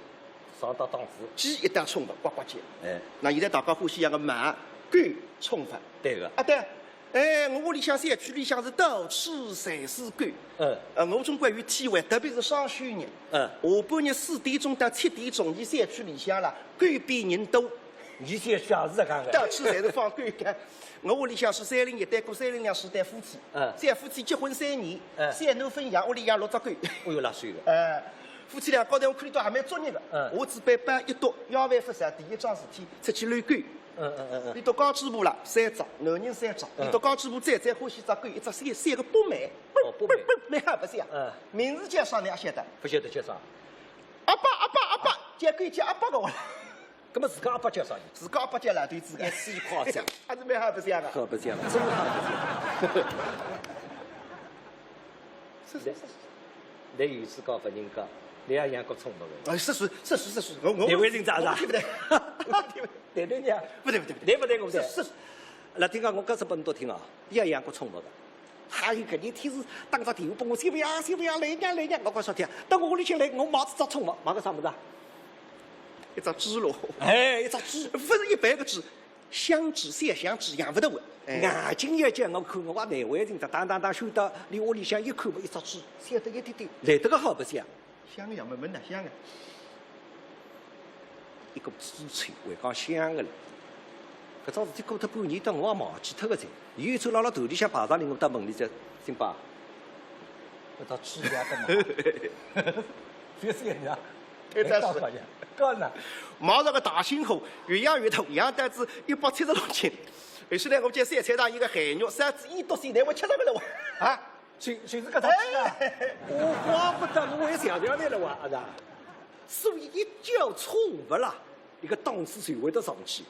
上到档次，鸡一旦宠物呱呱叫。哎，那现在大家欢喜养个马、狗宠物。对个。啊对，哎，我屋里向山区里向是到处侪是狗。我总归有体会，特别是上休日。下半日4点钟到7点钟，你山区里向啦，狗比人多。你山区也是这样的。到处侪是放狗干。我屋里向是301对过3024对夫妻。3夫妻结婚3年，3男分养，屋里养6只狗。哦哟，那水个。夫妻俩高头我看里头还蛮作业的。我只办班一读，要饭发啥？第一桩事体出去遛狗。你到高支部了，3只，男人3只。你到高支部再欢喜只狗，一只3个波美。蛮好不是呀？名字叫啥你也晓得？不晓得叫啥？阿爸，叫狗叫阿爸个我。那么自家阿爸叫啥？自家阿爸叫烂腿子个。1夸张，还是蛮好不是呀个？好不是呀，真好不是。你有次告不人家，你也养过宠物的？是，我你为人咋子？对不对？对呀，不对，我不对。是。那听讲我告诉本多听啊，你也养过宠物的。还有个你天是打个电话帮我小不呀，来呀，我告诉听，到我屋里去来，我买只宠物，买个啥么子啊？一只鸡咯。哎，一只鸡，不是一般个鸡，香鸡、三香鸡养不得完。眼睛一见我看我难为情的，当修到你屋里向一看，一只鸡，小得一点点，来得个好不是呀？香呀，闷的香呀，一个鸡脆，还讲香个了。搿桩事体过脱半年，等我也忘记脱个噻。伊又走到头里向爬上来，我到问里只辛巴，搿只鸡呀得嘛？别是呀，太真实。高呢，马上个大新货，越养越大，养单子176斤。而且呢，我见山菜上一个海肉，3只1多岁，我吃上个了哇！啊，谁是搿只鸡啊？我怪不得我还想想来了哇！啊，所以一叫宠物啦，一个档次才会得上去。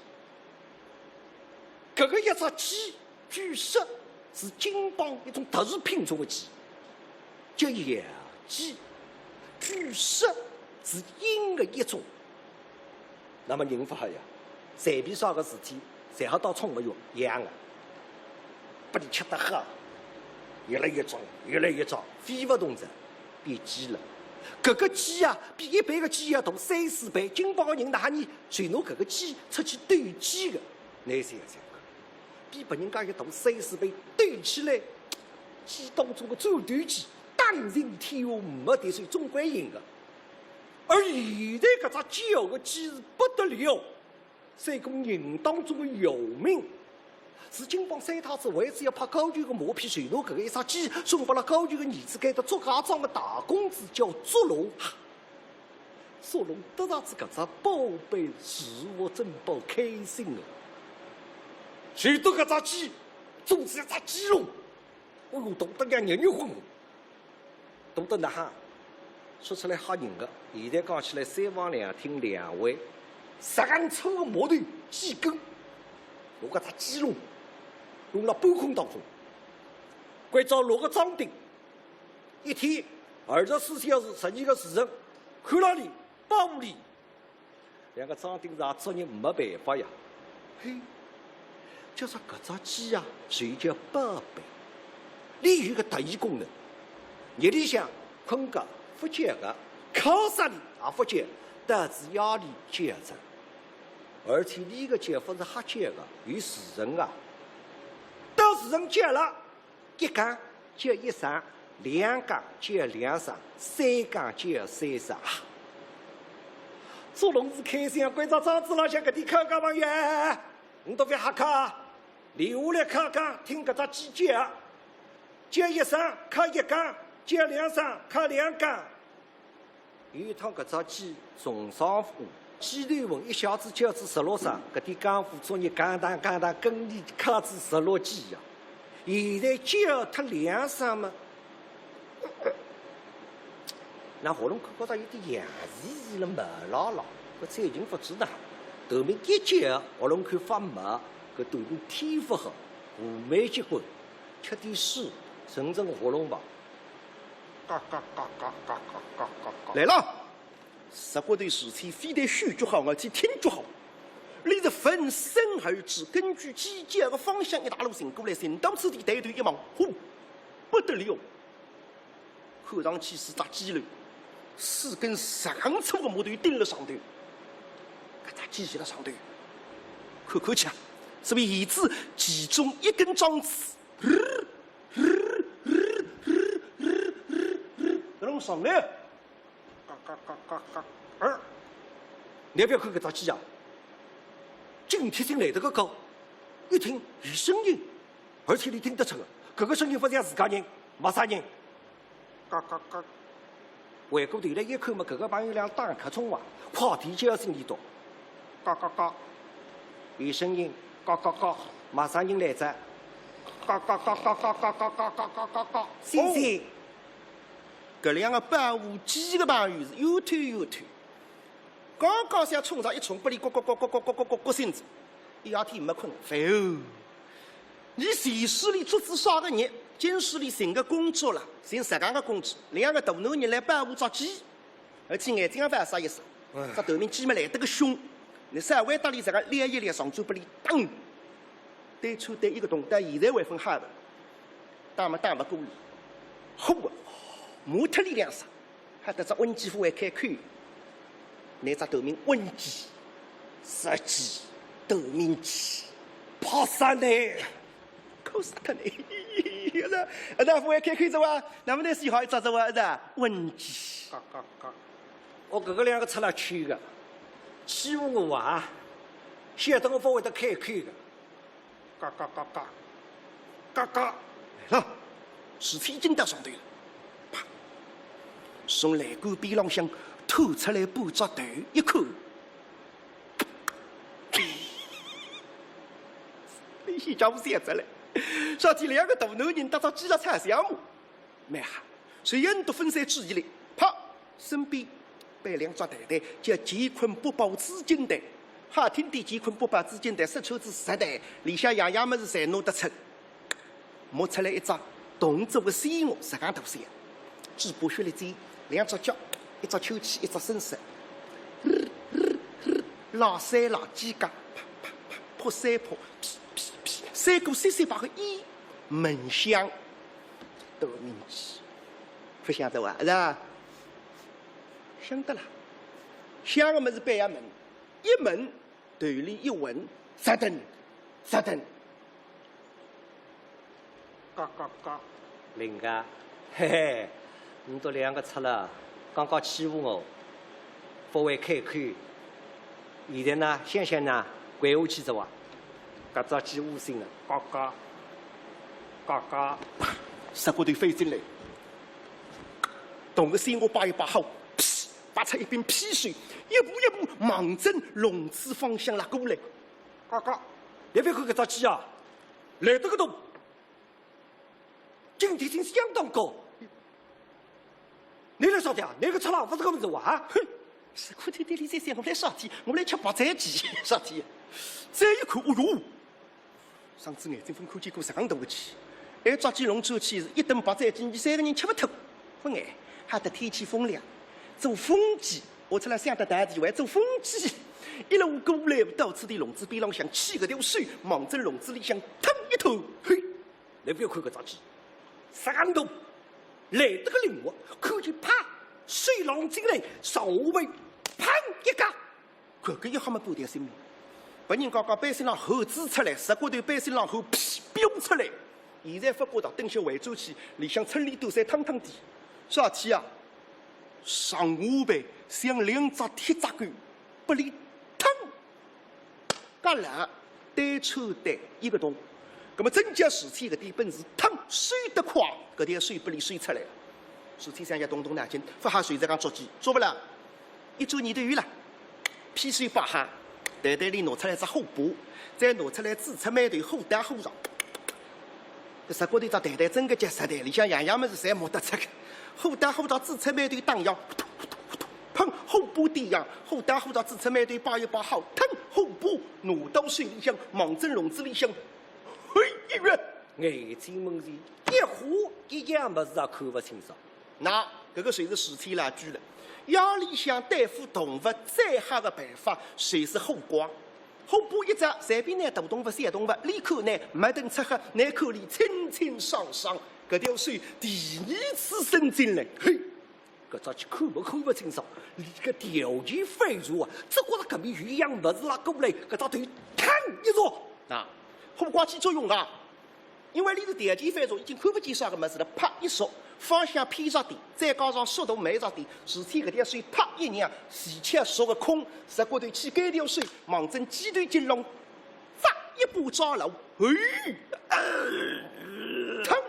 搿个一只鸡，据说是金榜一种特殊品种的鸡，叫野鸡。巨石是阴的一种。那么人发呀，随便啥个事体，侪好到冲个药一样的，把你吃得喝，越来越壮，越来越壮，废物动作变鸡了。搿个鸡啊，比一般的鸡要大3-4倍。金帮个人哪里随侬搿个鸡出去斗鸡的？难想象，比别人家要大3-4倍，斗起来，鸡当中的战斗机，当任天下没得谁总归赢的。而现在搿只叫个鸡是不得了，三公人当中的有名。是金帮三太子为此要派高俅的马匹随侬搿个一只鸡送拨了高俅的儿子盖的祝家庄的大公子叫祝龙。祝龙得上子搿只宝贝是我珍宝开心的。谁得搿只鸡，总是一只鸡笼，我弄懂得两热热乎乎，懂得哪哈？说出来吓人的。现在讲起来，三房两厅两卫，10粗的毛头鸡根，我搿只鸡笼。用了半空当中，关照6个庄丁，一天24小时12个时辰，看牢里保护里。两个庄丁是作业没办法呀。嘿，就说搿只鸡呀，就叫宝贝，里有个特异功能，日里向困觉不觉的，靠啥里也不觉，但是夜里觉着，而且里个觉法是瞎觉的，有时辰啊。到时辰接了，一缸接一晌，2缸接2晌，3缸接3晌。祝龙是开心啊！关照庄子浪向搿点客家朋友，你都别瞎客，留下来客家听搿只鸡叫，接一晌客1缸，接2晌客2缸。有一趟搿只鸡从上火。鸡头纹一下子叫至16晌，搿点江湖作业干当跟你靠至16鸡呀！现在叫脱2晌嘛，那喉咙觉着有点痒兮了，麻辣辣，搿再劲不知道。头面一叫，喉咙口发麻，搿对你天不好，无美结棍，吃点水，顺顺喉咙吧。嘎嘎嘎嘎嘎嘎嘎嘎！来了。十国的事情非得嗅觉好，而且听觉好。你是分身而至，根据机械的方向一大路行过来，行到此地带队一望，呼，不得了！看上去是只鸡肉，4根10粗的木头钉了上头，搿只鸡在上头，看起来是为椅子其中一根桩子，弄上来。嘎嘎嘎嘎嘎！你要不要看搿只鸡啊？警惕性来得个高，一听有声音，而且你听得出个，搿个声音不像自家人，没啥人。嘎嘎嘎！回过头来一看嘛，搿个朋友俩打客冲话，快递叫声里多，嘎嘎嘎，有声音，嘎嘎嘎，马上人来着，嘎嘎嘎嘎嘎嘎嘎嘎嘎嘎嘎，星星。搿两个保护鸡的朋友是又推又推，刚刚想冲上一冲，不离咕咕咕咕咕咕咕咕咕身子，一夜天没困，烦哦！你前市里做子啥个日，今市里寻个工作了，寻10个工作，2个大男人来保护只鸡，而且眼睛也不啥意思，这头面鸡么来得个凶，你稍微搭里这个练一练上嘴不离，当，对出对一个动tác，现在会分哈的，打不过你，呼啊！磨脱力量上，还得只温鸡夫还开口，那只头面温鸡、杀鸡、头面鸡，怕啥呢？可死他呢！那夫还开口着哇，那么那喜好一只着哇，是温鸡。嘎嘎嘎！我搿个2个出了去的，欺负我啊！晓得我不会得开口的。嘎嘎嘎嘎！嘎嘎！来了，事体已经到上头了。从栏杆边浪向吐出来半只头，一口，你先叫我想着了。上天2个大男人搭着鸡了菜项目，蛮好。随人都分散注意力，啪，身边摆2只袋袋，叫乾坤不保资金袋。好听点，乾坤不保资金袋，10抽子10袋，里向样样么子侪拿得出。摸出来一只动作的细鹅，10个大小，鸡巴血来嘴。2只脚，1一只秋千，一只伸手，老山老几家，啪啪啪，破山坡，噼噼噼，山歌三把个烟门响，多面积，不晓得哇？是吧？晓得啦，响个么子板呀门，一门头里一闻，啥等，啥等，嘎嘎嘎。林家，嘿嘿，你都两个出了，刚刚欺负我，不会开口。现在呢，想想呢，跪下去着哇，搿只鸡无声了，嘎嘎，嘎嘎，十个队飞进来，动个心我把一把好，噗，发出一片屁水，一步一步忙正笼子方向拉过来，嘎嘎，别看搿只鸡啊，来得个动。警惕性相当高，你来啥的啊？那个出了不是搿么子哇？哼，是苦天天里在想我来啥体？我来吃白斩鸡，啥体？再一看，哦哟，上次眼睛分看见过这样大个鸡，还抓鸡笼走起是一顿白斩鸡，你三个人吃不透。不爱，还得天气风凉，做风鸡，我出来想得大地还做风鸡，一路过来到处的笼子边浪向起个条水，忙正笼子里向腾一头，嘿，你不要看搿只鸡。山东来得个灵活，看见啪，水浪进来，上位砰一夹，搿个要哈么半条性命。别人刚刚背身浪猴子出来，十个头背身浪后屁飙出来。现在发觉到等歇回转去，里向村里都在汤汤地。啥体啊？上下背像两只铁闸杆，不离腾，搿两单抽单一个洞。那么增加事体搿点本事，腾水得快，搿点水不里水出来了。事体上也动动脑筋，发下水在讲捉鸡，捉不了，一捉你的鱼了，屁水把下，袋袋里拿出来只后补，再拿出来煮出馒头后打后上。搿十个头只袋袋真个结实袋，里向样样么子侪摸得出个，后打后上煮出馒头打样，砰后补点样，后打后上煮出馒头把一把好，腾后补拿到水里向，忙正笼子里向。一月，眼睛蒙着，一呼一样么子也看不清爽。那这个谁是实体来举了？夜里向对付动物最好的办法，谁是后瓜？后补一只，随便拿大动物、小动物，里口呢没等出黑，内口里清清爽爽。这条水第二次渗进来，嘿，搿只鸡看不清爽，连个条件飞入啊，只觉得搿面鱼样么子拉过来，搿只头弹一着，那。后挂起作用啊！因为里头条件反射已经看不见啥个么子了，啪一缩，方向偏着点，再加上速度慢着点，事体搿条水啪一让，前切缩个空，十骨头起该条水，忙正鸡腿金龙，扎一把抓牢，腾，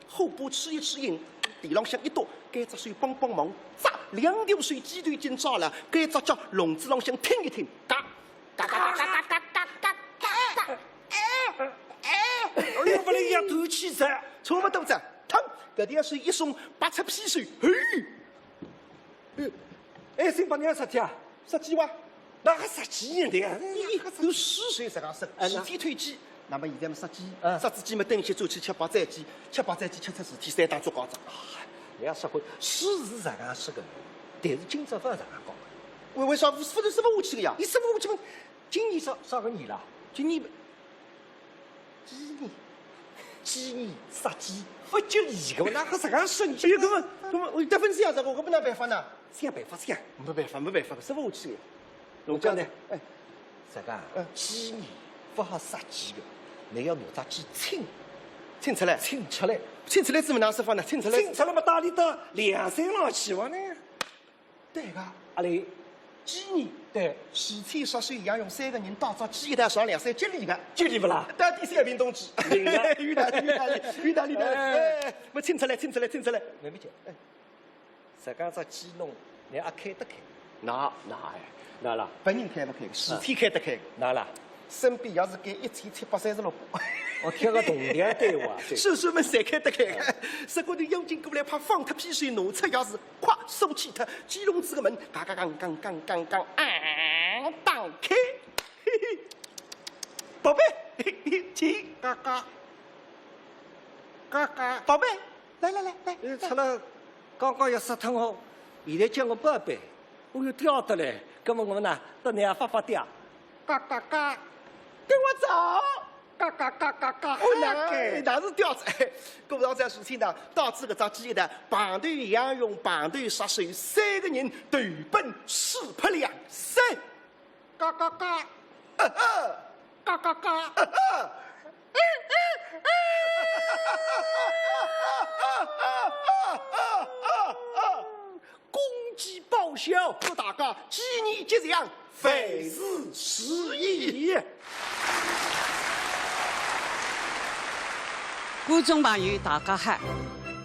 后部吃一吃硬，地浪向一倒，该只水帮帮忙，扎两条水鸡腿筋抓了，该只脚笼子浪向听一听，嘎嘎嘎嘎嘎嘎嘎嘎嘎。哎呀，不能压头气噻，差不多子，腾，搿条水一松，拔出屁水，哎，先把你啥体啊？杀鸡哇？那还杀鸡呢？对呀，有水水这样杀，前天推鸡，那么现在么杀鸡，杀子鸡么等歇走去吃白斩鸡，吃白斩鸡吃出事体三打竹篙子。人家说过，水是这样说的，但是今朝不是这样讲的。为啥不是不下去的呀？你师傅下去嘛？今年啥个年了？今年。鸡年杀鸡，不吉利个嘛？哪个这样说你？哎呀，搿么，我得分析下这个，我不能办法呢。想办法想，没办法，师傅下去的。我讲呢，哎，这个鸡年不好杀鸡的，你要拿只鸡清出来，清出来怎么拿说法呢？清出来嘛，打理到2、3浪去完呢？对个，阿里。鸡年对，前天杀水一样用3个人打只鸡一台上2、3吉利个，吉利不啦？到第3名同志，于大利，哎，我清出来，没没讲，哎，这个只鸡笼，你也开得开？那啦，本人开不开？前天开得开？那啦，身边要是给1736把。我贴个铜梁对话，手手们侪开得开个，十个头妖精过来，怕放脱屁水，拿出钥匙，咵收起它，鸡笼子个门，刚，打开，宝贝，起，嘎嘎，宝贝，来，出了，刚刚要杀脱我，现在叫我爸爸，我又吊得来，那么我呢，到那发发嗲，嘎嘎嘎，跟我走，嘎嘎嘎嘎嘎，哦那是吊子。过上在书厅呢，导致搿桩记忆的旁头杨勇、旁头杀手3个人投奔四拍两三，嘎嘎嘎，嘎嘎嘎。公鸡报销，祝大家鸡年吉祥，费事失意。观众朋友，大家好，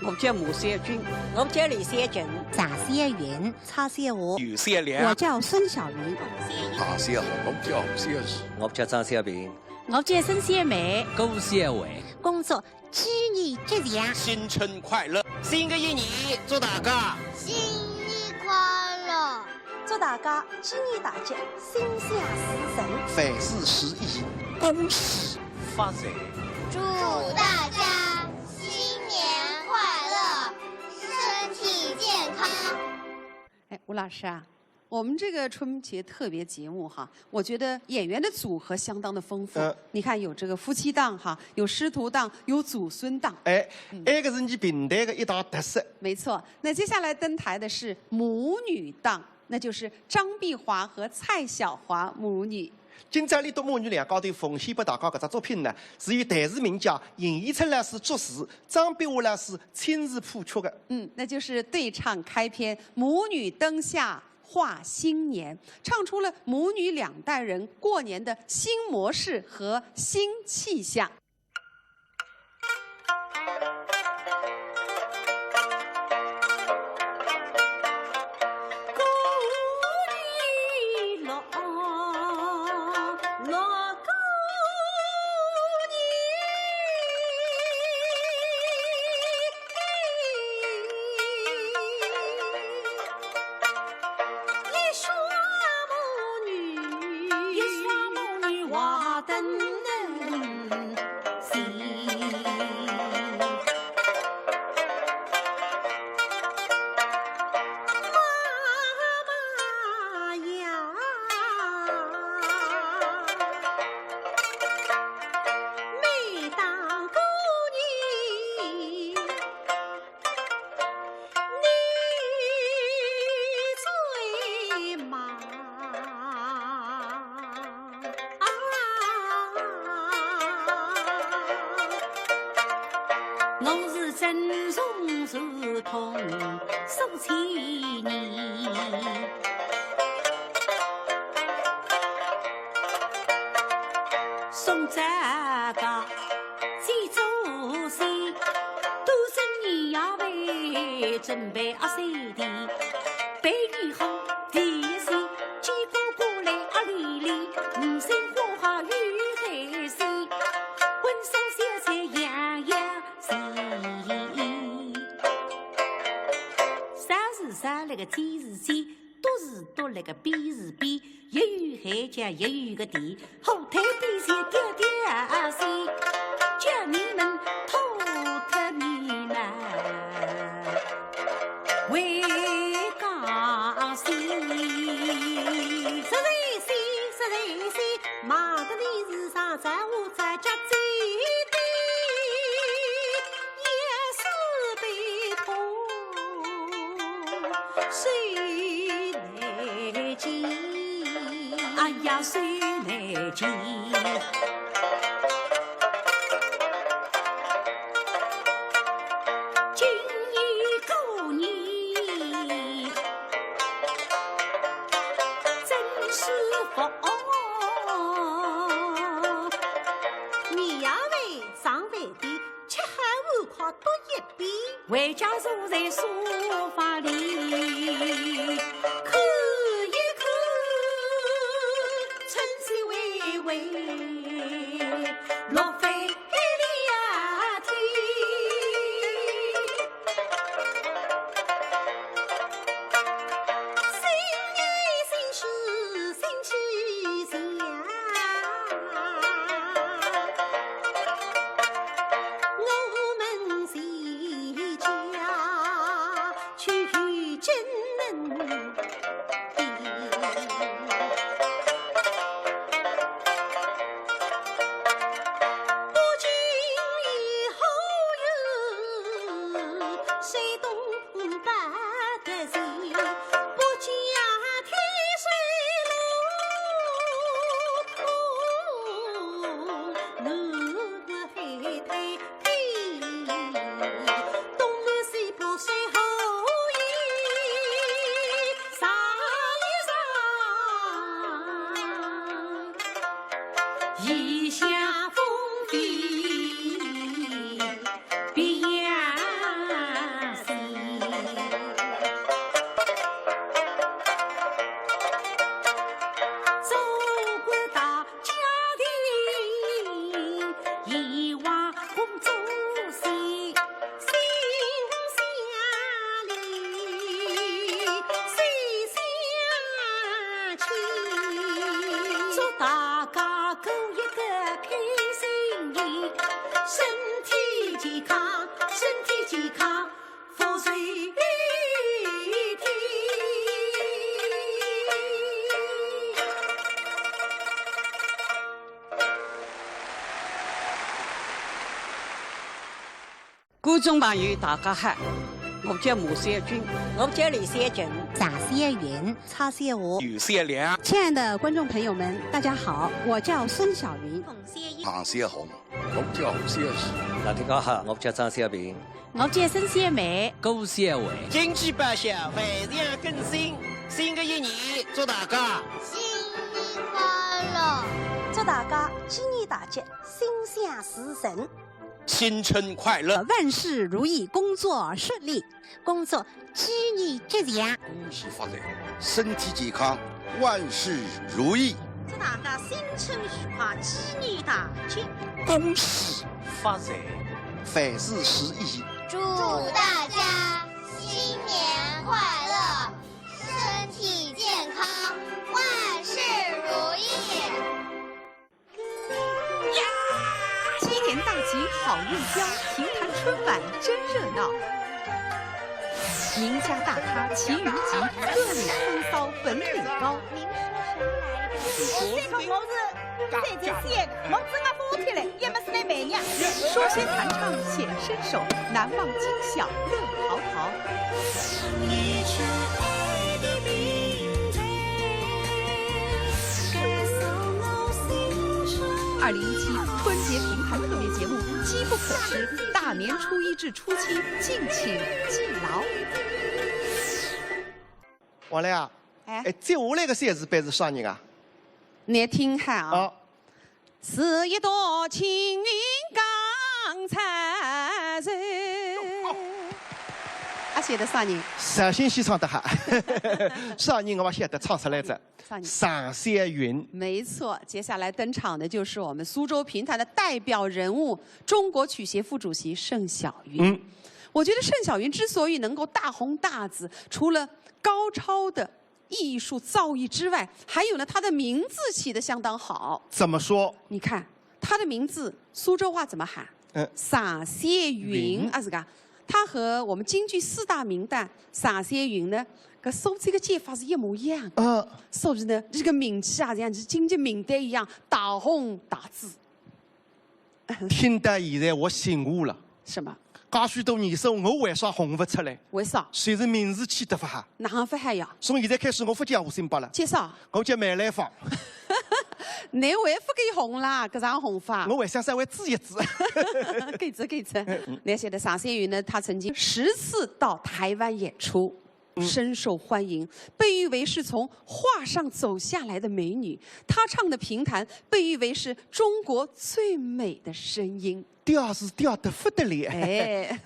我叫马三军，我叫李三军，张三云，曹三华，有三良，我叫孙小云，大三好，我叫小二，我叫张小平，我叫孙小梅，顾小伟。恭祝鸡年吉祥，新春快乐，新的一年祝大家新年快乐，祝大家鸡年大吉，心想事成，凡事如意，恭喜发财。祝大家新年快乐，身体健康。哎，吴老师啊，我们这个春节特别节目哈，我觉得演员的组合相当的丰富。你看有这个夫妻档哈，有师徒档，有祖孙档。哎，这个是你平台的一大特色。没错，那接下来登台的是母女档，那就是张碧华和蔡晓华母女。今朝里读母女俩高头奉献给大家搿只作品呢，是由台视名家尹义春老师作词，张碧华老师亲自谱曲的。那就是对唱开篇《母女灯下话新年》，唱出了母女两代人过年的新模式和新气象。送这个祭祖先，多生年要为准备3天，备雨好，第一线，鸡咕咕来里里，5星花好雨海鲜，荤素小菜样样鲜。啥是啥，那个天是天，多是多，那个变是变。一语海角，一语个地，后台边线吊吊线，叫你们偷特你们为讲戏，实在是，忙得你是上在我在家最低，也是悲痛，谁来见？哎呀，谁来见？今年过年真是福，年夜饭上饭店，吃海碗筷多一遍，回家坐在沙发里。落飞两天，新年新事新气象，我们全家去真能水东不得行，不加天水路，路过海滩天，东南西北水后移，上一上，异乡风飞别样西。走过大家庭，一往红烛西，心相连，心相牵。祝大家过一个开心年，身体健康，身体健康，福瑞天。观众朋友，大家好，我叫马三军，我叫李三军，张三云，曹三华，有善良。亲爱的观众朋友们，大家好，我叫孙晓云。唐三红，我叫胡三喜。大家好，我叫张小平。我叫孙三梅。高三伟。经济百姓万象更新，新的一年祝大家新年快乐！祝大家鸡年大吉，心想事成，新春快乐，万事如意，工作顺利，工作鸡年吉祥，恭喜发财，身体健康，万事如意。祝大家新春愉快，鸡年大吉，恭喜发财，凡事如意。祝大家新年快乐，身体健康，万事如意。鸡年大吉，好运飘，评弹春晚真热闹。名家大咖齐云集，各领风骚，本领高。这个我是这只线，我整个发起来，也没是来媚娘。说学弹唱显身手，难忘今宵乐陶陶。2017春节评弹特别节目机不可失，大年初一至初七敬请记牢。王来啊，接下来个三字辈是啥人啊？你听下啊。是一朵青云刚灿烂。写的啥人？绍兴戏唱得好，啥人我晓得唱出来着？上山云。没错，接下来登场的就是我们苏州评弹的代表人物，中国曲协副主席盛晓云。我觉得盛晓云之所以能够大红大紫，除了高超的艺术造诣之外，还有呢，他的名字起得相当好。怎么说？你看他的名字，苏州话怎么喊？上山云啊，是噶。他和我们京剧四大名旦上山云呢，搿收这个剑法是一模一样的。所以呢，这个名气啊，像是京剧名旦一样大红大紫。听得现在我醒悟了。什么？介许多年数，我为啥红不出来？为啥？虽然名字起得不好。哪样不好呀？从现在开始，我不叫吴新宝了。叫啥？我叫梅兰芳。你为不给红啦？搿啥红法？我为想稍微指一指。给指。那晓得上山云呢？他曾经10次到台湾演出，深受欢迎，被誉为是从画上走下来的美女。她唱的评弹被誉为是中国最美的声音。调是调得不得了。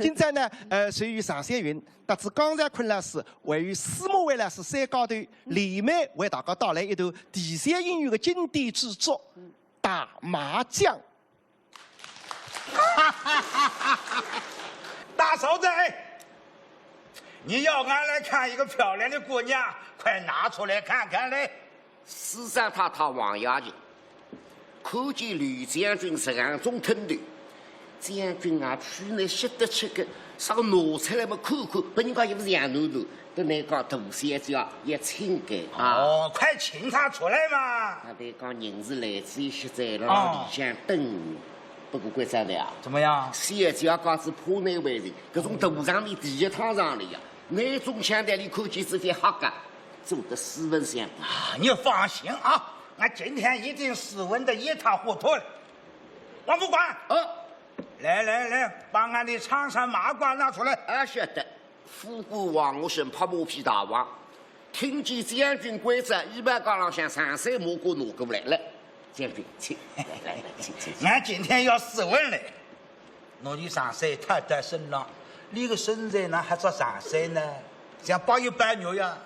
今朝呢，属于上山云，得知江山昆老师位于司马徽老师山高头，连麦为大家带来一段地山音乐的经典之作《打麻将》。大嫂子，你要俺来看一个漂亮的姑娘，快拿出来看看来。四三太太王亚琴看见吕将军十行中吞头。将军啊，去年晓得吃个啥个拿出来嘛看看，把人家又不是洋奴头，都那讲大三角也清干啊！哦，快请他出来嘛！他得讲人是来自于现在了里向等。不过关长的啊，怎么样？县家刚是破难为人，搿种大上面第一趟上来呀，那种枪弹你看见这些黑干，做得斯文相比。你放心啊，俺今天一定斯文的一塌糊涂了。王副官，来，把俺的长衫马褂拿出来。晓得。副官王我生拍马屁大王，听见将军规则，一般岗浪向长衫马褂拿过来了。将军，请，来，请。俺今天要斯文嘞，我的长衫太在身上，你个身材呢还着长衫呢，像8月8日呀，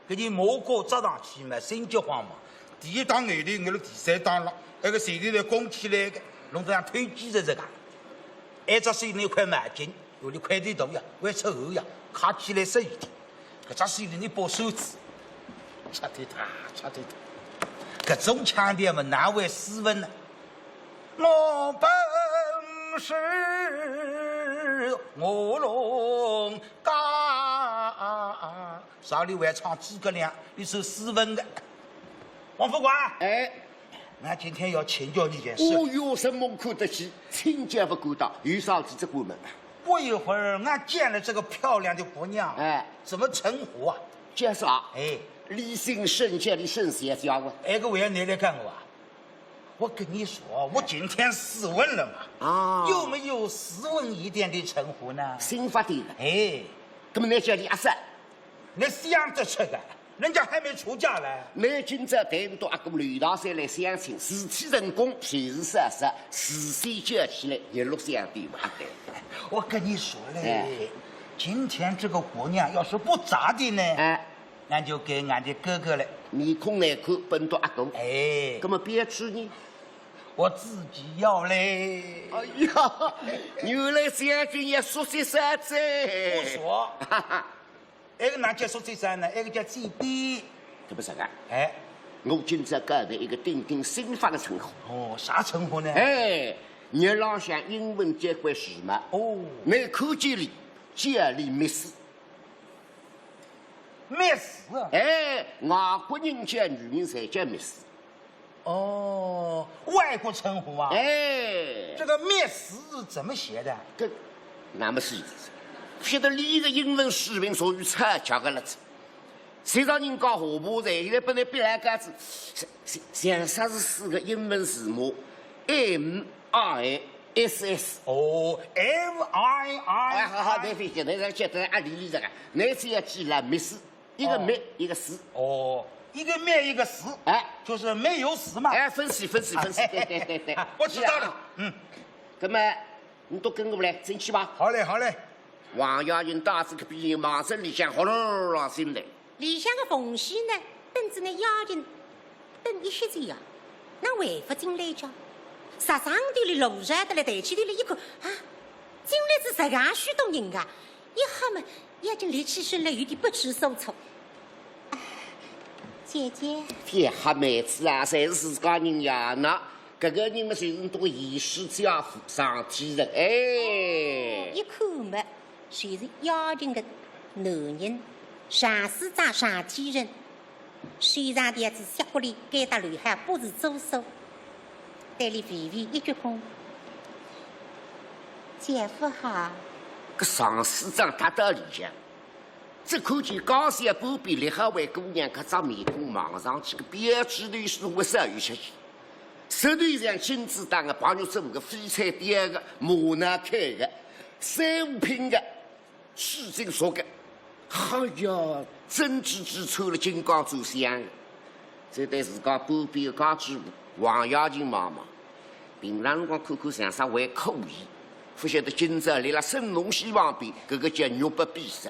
给你马褂扎上去嘛，心急慌嘛。第一档眼里，我了第三档了，那个前头来拱起来的，弄得像推机子这个，挨着手那块毛巾，有的块头大呀，外侧厚呀，卡起来实一点。搿只手里你包手指，擦对他。搿种腔调嘛，哪会斯文呢？我本是卧龙岗，上里还唱诸葛亮，一首斯文的。王副官，俺今天要请教你件事。我有什么看得起？清洁不敢当，有啥子这过门？过一会儿，俺见了这个漂亮的姑娘，怎么称呼啊？叫啥？李姓盛家的盛贤家伙，个为你来看我啊！我跟你说，我今天斯文了嘛。有没有斯文一点的称呼呢？新发的。那么你叫你阿三，你想得出个？人家还没出嫁嘞。你今朝带不到阿公刘大山来相亲，事体成功，皮实实实，事先叫起来，一路相对嘛。我跟你说嘞，今天这个姑娘要是不咋的呢，俺就给俺的哥哥了。面孔难看，奔到阿公。那么别去呢？我自己要嘞。哎呀，原来将军也熟悉山寨。不说。那个哪叫说这山呢？那个叫祭笔。这不是啊？我今朝搞的一个顶顶新发的称呼。啥称呼呢？日朗向英文结关时嘛。那口见里接里密斯。密斯。外国人叫女人才叫密斯。外国称呼啊。这个密斯怎么写的？那么是。晓得你个英文水平属于差强的了子，谁让人讲河马在？现在本来别来个子，像啥是4个英文字母 MISS。MII。好，对，那个记得阿里这个，那只要记了密斯，一个密一个斯。一个密一个斯，就是没有死嘛。分析，对。我知道了。那么你都跟我来，争气吧。好嘞。王亚云大子可比马身里向好了心来。里向的缝隙呢，等着那亚人等一些子呀，那回复进来着，杀上头里路上的来抬起头来一看啊，进来是这样许多人啊，一下嘛，亚人立起身来有点不知所措。姐姐，别黑妹子啊，侪是自家人呀，那。这个人们就是多仪式家父上天人，一看嘛，就是亚人的男人，上司长上天人，身上的子小狐狸盖到刘海，不是左手，带里微微一鞠躬，姐夫好。这上司长他到里向，这看见刚才不比立海位姑娘，可张面孔望上去，个标志头是我少有些许。手头上金子当个朋友做个飞菜店个马南开个3、5品个市井说个，哎呀，真只穿了金刚走香。这对自家半边的家主王亚琴妈妈，平常辰光看看上啥还可以，不晓得今朝来了神农戏旁边，这个叫肉不比实。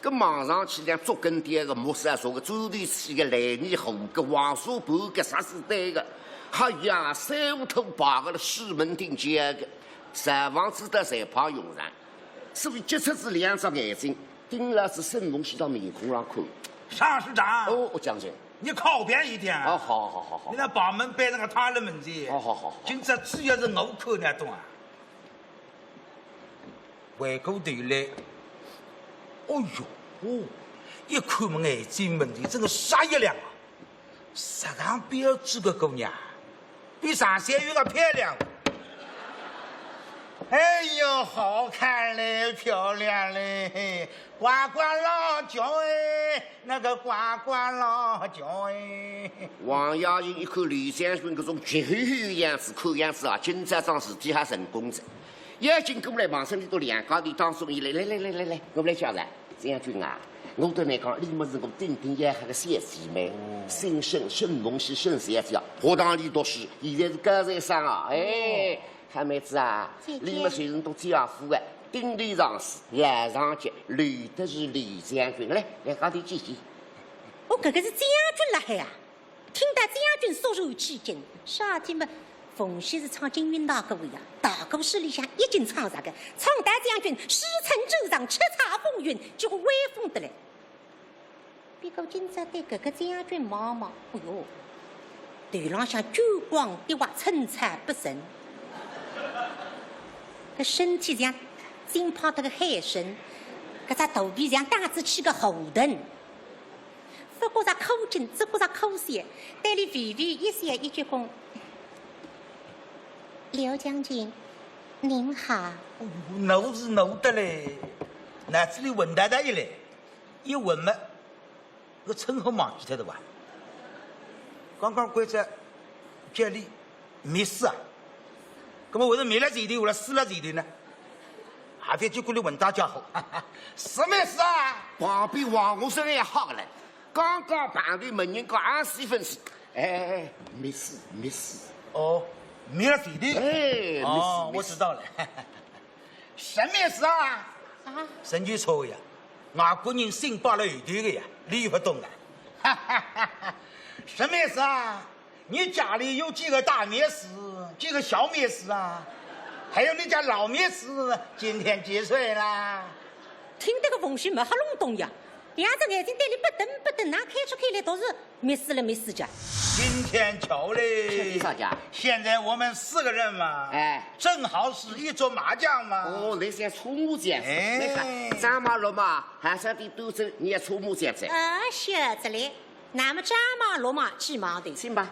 搿望上去像竹根店个木砂说个周头起个来泥虎个黄沙盘个啥子对个。哎呀，3、5头爬个了西门町街个，上房子的才怕用上，所以结出是2只眼睛，盯了是神龙西到面孔上看。尚市长，我将军，你靠边一点啊！好。你那把门摆那个他的门子。好。今朝主要是我看呢，懂啊？回过头来，一看门眼睛问题，真个傻一亮啊！石上标志个姑娘。比上山有个漂亮，哎呦，好看嘞，漂亮嘞，呱呱老叫哎，那个呱呱老叫哎。王亚云一看吕将军这种绝嘿嘿的样子，看样子啊，今朝桩事体还成功着。一进过来，王生里都两家里当中，伊来，我们来讲噻，将军啊。我对你讲，你么是我顶顶也还个小姐妹，新生新梦是新小姐，学堂里读书，现在是高材生啊！哎，汉妹子啊，你们虽然都江湖的，顶头上司来上级，吕的是吕将军，来高头继续。我这个是将军了海啊！听得将军肃然起敬，少天们。奉先是唱金韵大歌呀，大歌诗里向已经唱啥个？唱大将军师承周长，叱咤风云，就威风的嘞。别个今朝对这个将军望望，哎哟，头浪向珠光滴滑，春彩不神。这身体像金胖的个海参，这只肚皮像打子起个虎灯。不过啥口劲，只过啥口舌，带里微微一笑，一鞠躬。刘将军，您好。侬是侬的嘞，那这里文太太一来，一问嘛，我称号忘记脱的吧？刚刚关在家里没事啊，那么为什么没了这一头，我来死了这一头呢？还别就过来问大家好，什么事啊？旁边王洪生也好了，刚刚旁边门人讲24分钟，哎，没事没事。哦。没了弟弟，哎，哦，我知道了，什么事啊？啊，神就错呀，外国人新扒了后头的呀，你不懂啊？什么事啊？你家里有几个大灭死，几个小灭死啊？还有你家老灭死，今天几岁啦？听这个风声没哈弄懂呀，两只眼睛对你不瞪，哪看出去来都是没死了没死家。今天巧嘞！现在我们4个人嘛，哎，正好是一桌麻将嘛。哦，那是搓麻将。哎，张马路嘛，还是得多走，你也搓麻将噻。晓得嘞。那么张马路嘛，去忙的。行吧。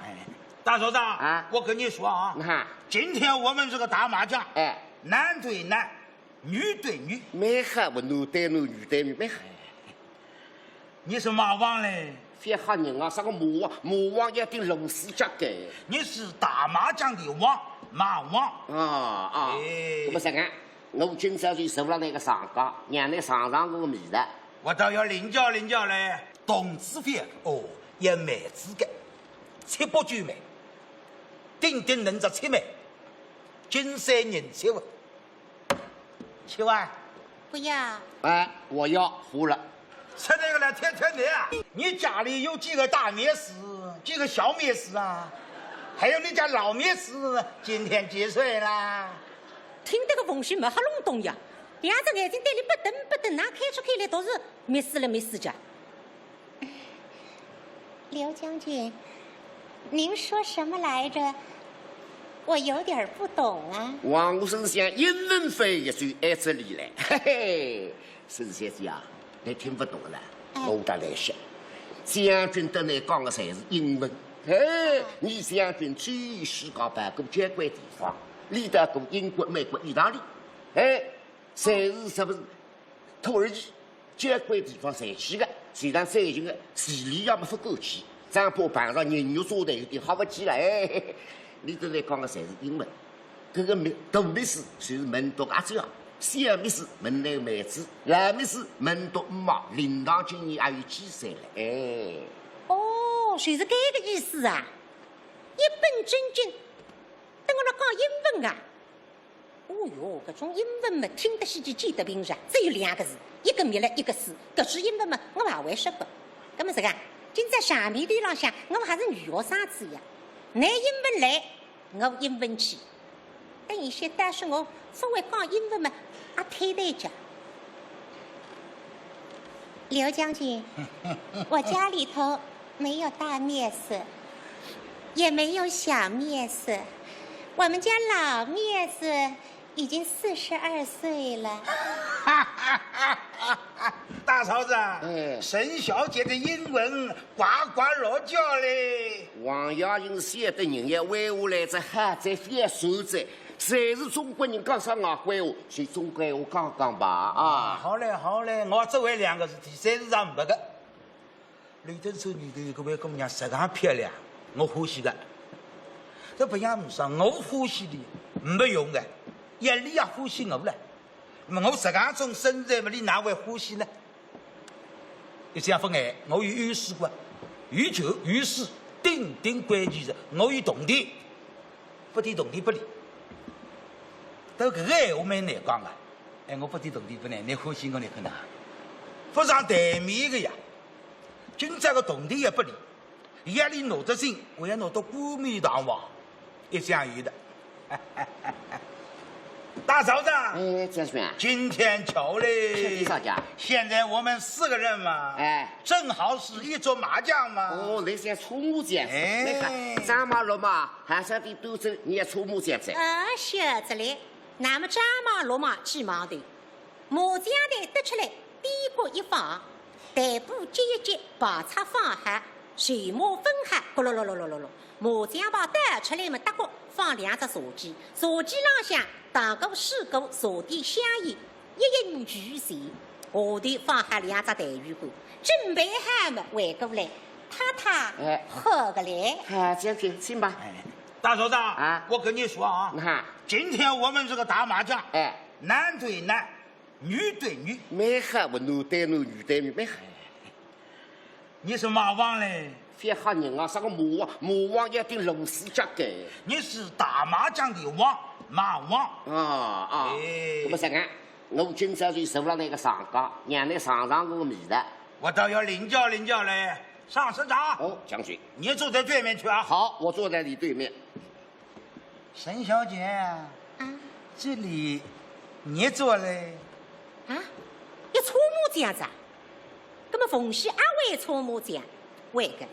大首长啊，我跟你说啊，今天我们这个打麻将，哎，男对男，女对女。没哈，我男对男，女对女，没哈。你是马王嘞？别吓人啊！啥个马王要跟龙狮夹的。你是打麻将的王，马王。啊！那么啥个？我今朝就受了那个上岗，让你尝尝我米的。我倒要领教领教嘞。董子飞哦，也蛮子的，7八句梅，顶顶能着7梅，金3年7万，7万。不要。哎，我要胡了。吃那个来天的啊！你家里有几个大灭死，几个小灭死啊？还有你家老灭死，今天几岁啦？听这个风声没哈弄懂呀，两只眼睛对你不瞪，哪看出去来都是没死了没死家。刘将军，您说什么来着？我有点不懂啊。往我身上一文飞一句挨这里来，嘿嘿，沈小姐啊。你听不懂了，我得来说，将军对你讲的才是英文。哎，你将军去世界办过交关地方，里头过英国、美国、意大利，哎，侪是什么土耳其，交关地方侪去的。虽然最近的视力要么不够去，张波碰上人肉炸弹有点好不起来。哎，你对你讲的侪是英文，这个大秘书就是门多阿这样。小秘书门内妹子，老秘书门多妈，领导今年还有几岁了？哎，哦，就是这个意思啊！一本正经，等我来讲英文啊！哦哟，这种英文嘛，听得稀奇，记得平常，只有2个字，一个灭了，一个死。这句英文嘛，我还会说过。那么这个，今在上面的浪向，我们还是女学生子呀。拿英文来，我英文去。等一些，但是我稍微讲英文嘛，也退得着。刘将军，我家里头没有大灭死，也没有小灭死，我们家老灭死已经42岁了。大嫂子，沈小姐的英文呱呱落脚嘞。王亚云晓得人家为我来这还在翻手子，侪是中国人讲啥外国话，随中国话讲讲吧啊！好嘞好嘞，我只为两个事体，三事上没个。刘德寿里头有个位姑娘实常漂亮，我欢喜的。这不像我说，我欢喜的没用的，一里也欢喜我了。那么我实常种身材，么里哪会欢喜呢？一相分爱，我有遇事过，遇酒遇事，顶顶关键是我有动地，不提动地不理。都搿个闲话蛮难讲的，哎，我不提动地不难，你欢喜我你可能不上台面个呀。今朝个动地也不理，夜里拿得心，我要拿到冠冕堂皇，一向有的。大嫂子，哎，家轩，今天巧嘞！兄弟少家，现在我们4个人嘛，哎，正好是一桌麻将嘛。哦，那些搓麻将，你看张马落马，还晓得多走，你也搓麻将噻。晓得嘞。那么张马落马几毛头，麻将台得出来，低过一方，台布接一接，排出方黑，随马分黑，咕噜噜噜噜噜噜。麻将包得出来嘛，搭过放2只茶几，茶几浪向打个4个茶点香烟，一人聚席，下头放下2只台鱼锅，准备好嘛，回过来，太太喝个来。哎，将军，行吧。大嫂子啊，我跟你说啊，今天我们这个打麻将，哎，男对男，女对女，没好，我男对男，女对女，没好。你是马王嘞？别吓人啊！啥个马王要顶龙狮甲盖。你是打麻将的王，马王。啊！那么啥个？我今朝就坐了那个上岗，让你尝尝我个味道。我倒要领教领教嘞。上师长。哦，将军，你坐在对面去啊。好，我坐在你对面。沈小姐啊，这里你坐嘞？啊，一搓麻将子啊？那么冯喜也会搓麻将，会个。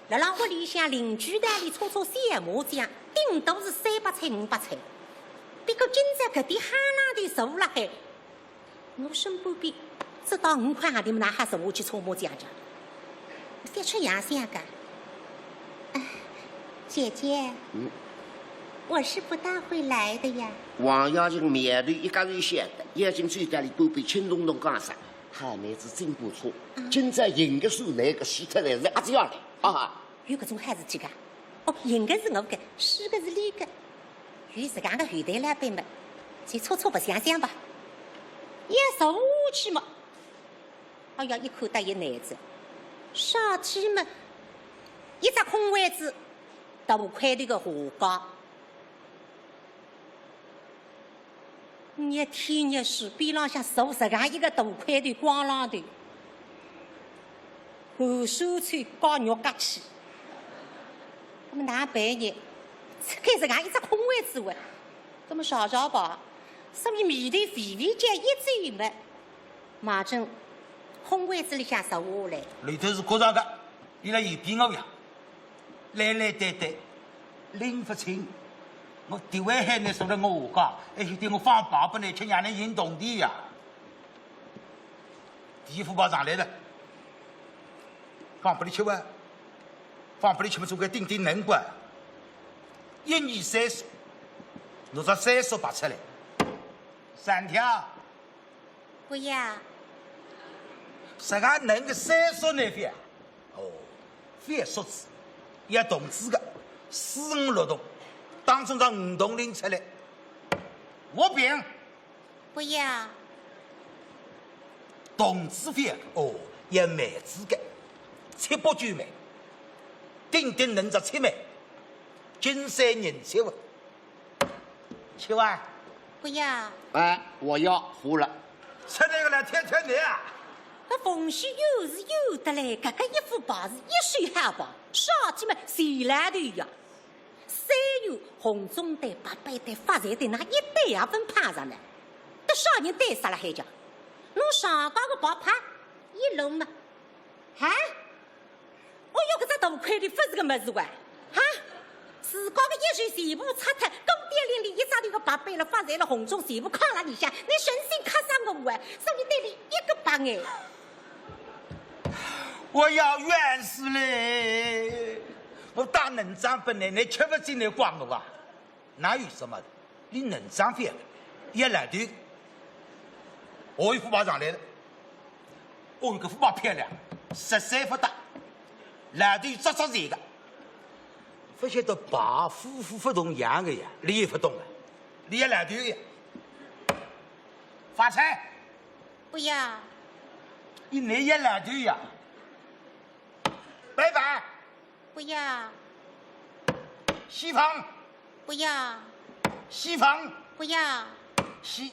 辣辣屋里向邻居那里搓搓小麻将，顶多是300彩500彩。别个今朝搿点哈浪的坐辣海，我身半边知道5块行钿么？哪还坐下去搓麻将去？的确样想个。姐姐，我是不大会来的呀。王耀琴面对一家人晓得，眼睛嘴巴里半边青彤彤讲啥？哈妹子真不错，今朝赢个输来个死脱来是阿子要来啊！有搿种好事体个？哦，赢个是我个，输个是你个。与自家个后台老板们，再搓搓白相相吧。一坐下去嘛，哎呀，一看到一男子，少天嘛，一只空位子，大块头个下岗。日天日树边浪向坐自家一个大块头光浪头，汗水穿高肉夹起，那么哪办呢？开自家一只空位子喂，那么少少吧，所以面头肥肥脚一直有没，马正空位子里向坐下来。里头是国上的，伊拉有比我呀，来来对对，拎不清。我地位海呢，坐在我下家，还晓得我放炮不呢，却让人引动地呀。地府包上来了，放不里去哇，放不里去嘛，总归顶顶能管。1年3数，拿着3数拔出来，3条。不要。什个能个3数呢？飞？哦，飞数字，要动字个，4、5、6动。当中让5动拎出来，我变。不要。动字飞哦，要梅子的，7、8、9枚，顶顶能着7枚，金3银7万，7万。不要。哎，我要胡了。吃那个来天天的啊！那缝隙有是有的嘞，搿个一副包是一手好包，少几么谁来的呀？3有红中队、白背队、发财队，那一队也分派上来，得少人队杀了海讲，侬上高个包派一笼嘛，啊！哦哟，搿只大块的不是个么子哇，啊！自家个一手全部拆脱，宫殿里一张头个白背了、发财了、红中全部扛了里向，你神心卡上个哇，所以队里一个白眼。我要冤死嘞！我打能长本来，你吃不进来光我啊？哪有什么的？你能张飞一来队，我一副把上来的，我一个副把漂亮，13副大，来队扎扎这个，不晓得把夫妇不同样的呀，你也不懂了，你也来队呀，发财。不要。你那也来队呀，拜拜。不要。西方。不要。西方。不要。西。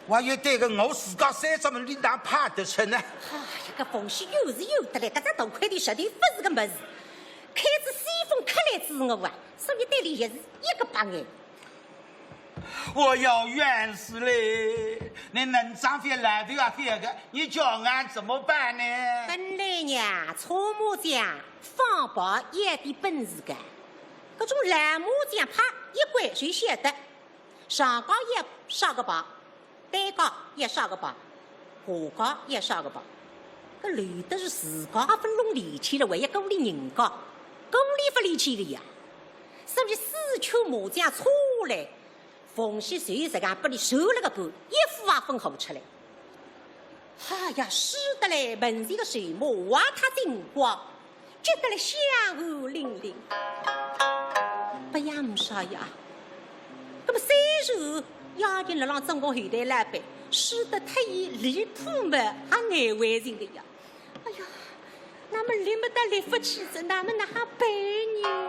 我要对个我自家30门领导怕得成呢。哎呀，个风险有是有得来，搿只大块的实力不是个么事。开始西风克来之我啊，所以对你也是一个帮哎。我要冤死嘞！你能张飞来都要飞个，你叫俺怎么办呢？本来呢，搓麻将放炮也点本事个，搿种蓝麻将拍一关就晓得，上高也上个炮，单高也上个炮，下高也上个炮。搿留的是自家也不弄力气了，为一功利人高，功利不力气的呀。所以四球麻将搓来。风险随时间把你收了个够，一副也分好出来。哎呀，使得来门前的水马瓦他金光，觉得来香汗淋漓。不呀，唔啥呀？那么三手押进了让中国后台来背，使得他以离谱么还难为情的呀。哎呀，那么立不得立不起子，那么那还背呢？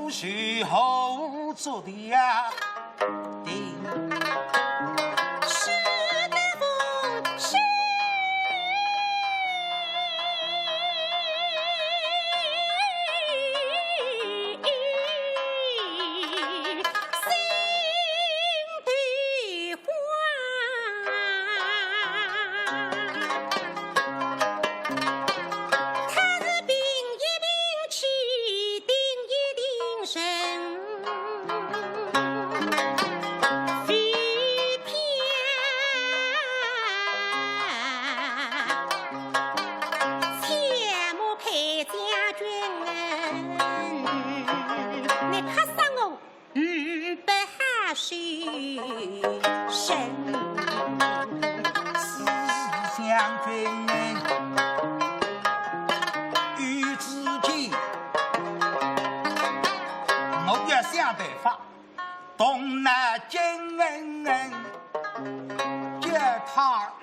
随后做的呀，是的风是。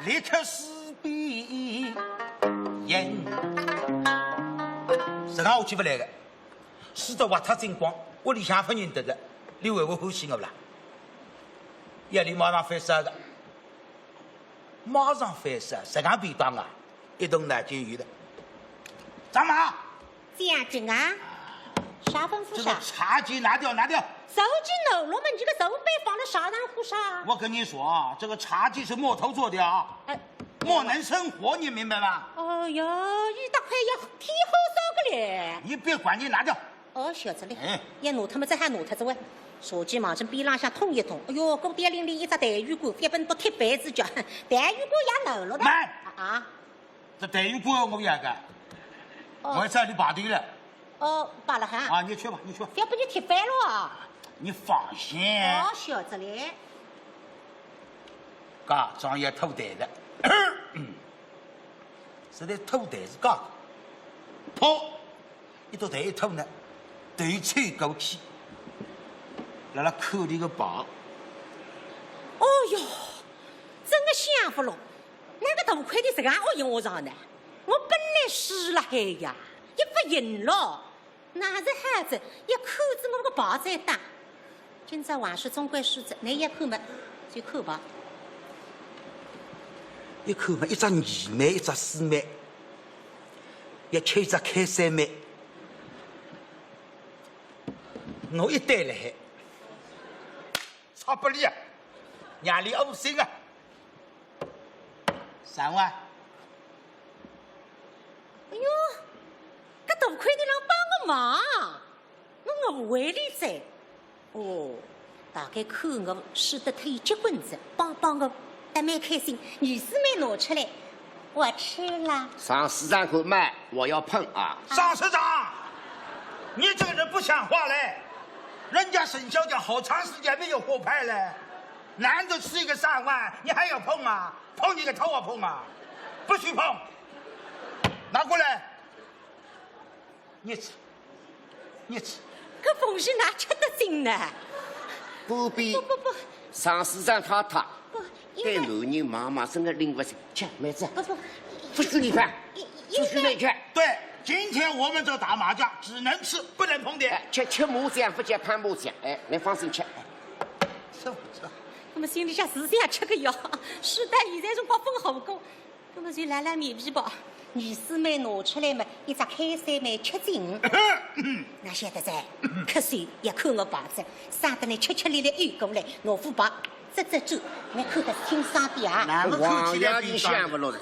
立刻死逼人，实际我去不来的，死得挖他精光，我里向不认得的，你为我欢喜我不啦？夜里马上翻杀的，马上翻杀，实际便当啊，一动南京鱼的。张马，将军啊，啥吩咐啥？茶几拿掉，拿掉。手机漏了嘛？你这个手背放在沙上胡啥？我跟你说啊，这个茶几是木头做的啊，木能生火，你明白吗？哦哟，一大块要天后烧个嘞！你别管，你拿掉。哦，晓得嘞。一拿他们这还拿他这位，手机往这边浪向通一通。哎呦，宫殿里一只痰盂罐，一本都铁板子叫，痰盂罐也漏了的。慢啊！这痰盂罐我要个，我在这里排队了。哦，罢了哈。啊，你去吧，你去。要不就铁翻了啊！你放心。哦，晓得嘞。噶专业土台的，实在土台是噶，跑一到台头呢，对吹口气，辣辣口里个跑。哦哟，真的想不了，那个大块的这个我用我上呢？我本来死了海呀，也不赢了。哪是孩子，一口子我个包再打。今朝还是中国书子，你一口嘛就口吧。一口嘛，一只二妹，一只四妹，一吃一只开三妹。我一对了海，差不离啊，娘里恶心啊，3万。哎呦，搿大块的人帮我忙，我误会了噻。哦，大概看我使得他一结棍子，帮我还蛮开心。女士们拿出来，我吃了。上市场口卖，我要碰啊！张市长，你这个人不像话嘞！人家沈小姐好长时间没有货拍了，难得吃一个3万，你还要碰啊？碰你个头啊碰啊！不许碰！拿过来，你吃，你吃。搿东西哪吃得进呢？不必。不，上市长太太，对男人妈妈真的领不起。吃，妹子。不许你看，不许你看。对，今天我们这打麻将只能吃，不能碰点。吃麻将不叫攀麻将，哎，你放心吃。吃。那么心里想是想吃个药，时代现在辰光分好过，那么就来面皮吧。女士们拿出来嘛，一只开三妹吃尽，哪晓得噻？瞌睡一口我把子，生得呢吃力的又过来，我副把走，你看得清爽点啊！王爷你想不落的，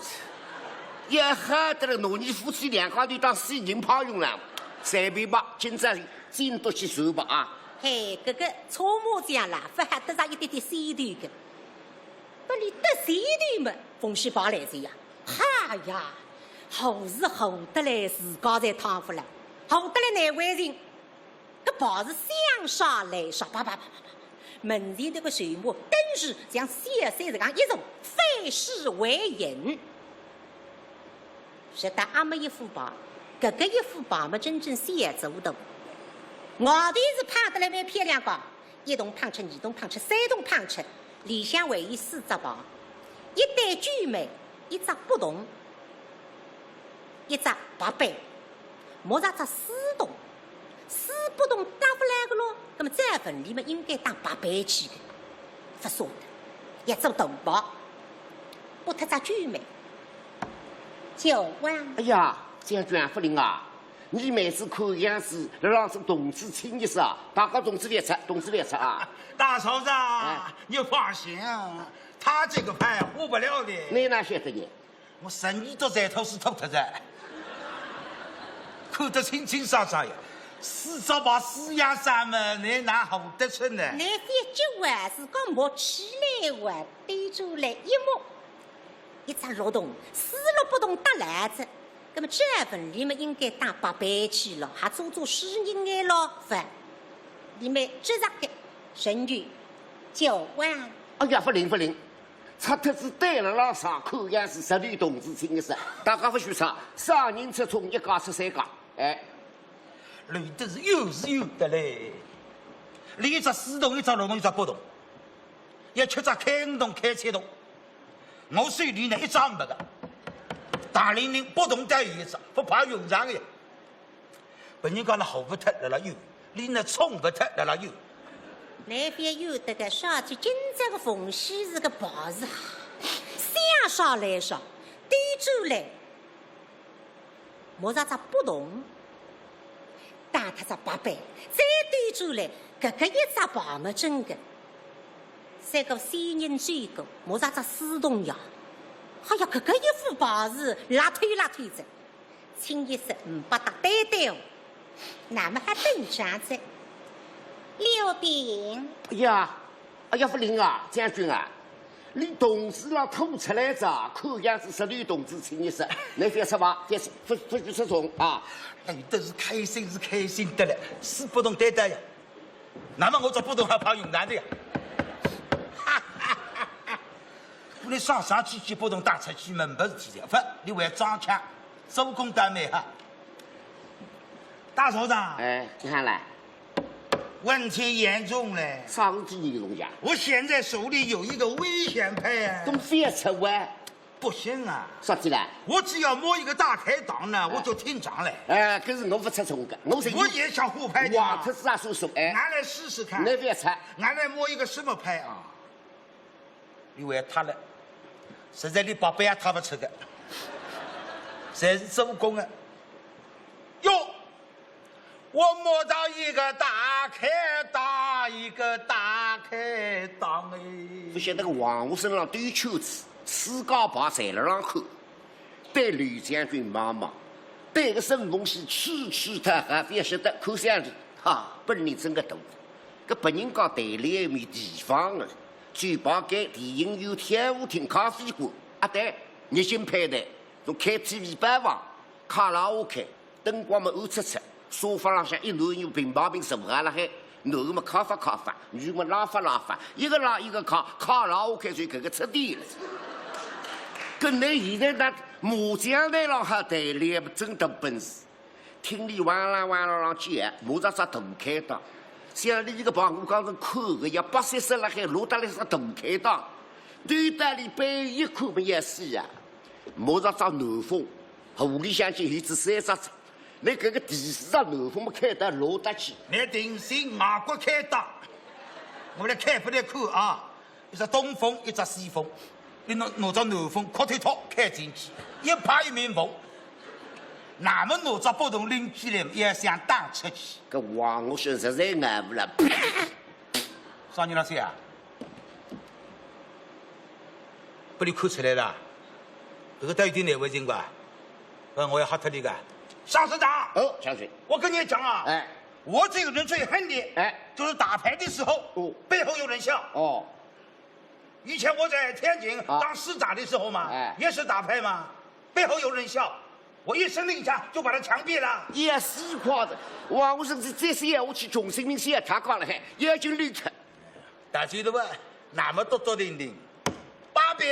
也吓得了农你夫妻2家就当死人泡用了，随便吧，今朝进都去收吧啊！嘿，这个搓麻将啦，不还得上一点点水头的，不里得水头嘛，风水宝来着呀！哈呀！好是好得来，自家在汤服了，好得来难为人。搿宝是想杀来杀，啪！门前这个水母，顿时像小山这样一种飞尸为引。是得阿么一副把，搿个一副把嘛，真正写足的。外头是胖得来蛮漂亮个，一栋胖吃，2栋胖吃，3栋胖吃，里向还有4只把，一对巨美，一只不同。一只八倍，莫啥只4栋，4不栋打不来个咯。那么这份里面应该当8倍去的，不说的，一只大包，不特只巨美，9万。哎呀，将军夫人啊，你每次看样子让是同志亲一声，大家同志别吃啊！大嫂子，你放心啊，他这个牌糊不了的。你哪晓得呢？我生意都在头是透特在。看得清清爽爽呀，4只把4样3门，你哪好得出呢？那别9万是讲摸起来玩，对出来一摸，一只6栋，4、6不栋打篮子，那么这份里面应该打8倍去了，还做10人眼了饭，里面只上的剩余9万。哎呀，不灵。插特子对了老上，看样是10女同志亲一声，大家不许吵，2人出冲，1家出3家，哎，累的是有的嘞。你一只4栋，一只6栋，一只8栋，一吃只开5栋、开7栋，我手里呢一张没个，大玲玲8栋带有一只，不怕用上的。本人讲了好不脱了有，你呢冲不脱了有。那边有得个啥子？今朝个缝隙是个宝子，想啥来啥，对住来，莫啥子不动，打他只8倍，再对住来，搿个一只宝么真个，三个3人追个，莫啥子4栋呀？哎呀，搿个一副宝子拉推着，清一色500打对哦，那么还等啥子？6饼。哎呀，夫人啊，将军啊，你同志让吐出来着，看样子10女同志亲一声，你别吃吧，不许吃虫啊！哎，都是开心的了，4不同对呀。那么我这不同还怕用难的呀？你上机不动打出去门不是体疗法，你还装腔，手工单美哈。大首长，哎，你看来，问题严重嘞。啥问题严重呀？我现在手里有一个危险牌啊，都别扯啊！不行啊！啥子啦？我只要摸一个大开档呢，我就挺涨嘞。哎，可是我不吃葱的，我也想胡牌的。哇，他是啥叔叔？哎，俺来试试看。那别吃，俺来摸一个什么牌啊？因为他了，实在你宝贝啊，他不吃的，这是手工啊。哟，我摸到一个大开档，一个大开档哎！不晓得那个王武生让对球子，自家把在了上口，对吕将军妈妈，对个沈凤喜吃他还别晓得口香里，哈，本领真个大，个别人家队里没地方了。嘴巴盖电影院、跳舞厅、咖啡馆，啊对，热心派对，从 KTV 办房、卡拉 OK， 灯光么暗漆漆，沙发上向一男一女平排平坐下了海，男的么卡发，女么拉发，一个拉一个卡，卡拉 OK 最搿个彻底了。跟你现在那麻将台上哈队里真的本事，听你完了让讲，马上啥大开档。像你这个帮我讲成看个要80了还落得来是大开档，对待里背一看么也是呀。马上找南风，屋里向就一只3只车，你这个第4只南风么开得落得去。你定心外国开档，我来开不来看啊！一只东风，一只西风，你拿只南风扩腿套开进去，一拍一面风。那么拿着不同零件来也想打出去。搿王我说实在挨不了。少年老师啊，被你看出来了，这个到底哪位人吧？我要吓脱你个。上市长。哦，小水。我跟你讲啊，哎，我这个人最恨的，哎，就是打牌的时候，背后有人笑。哦。以前我在天津当市长的时候嘛，也是打牌嘛，背后有人笑。我一声令下就把他枪毙了。也是夸的，王我甚至这些我去中性命线他讲了还眼睛绿开。大嘴的吧，那么多零零，把柄。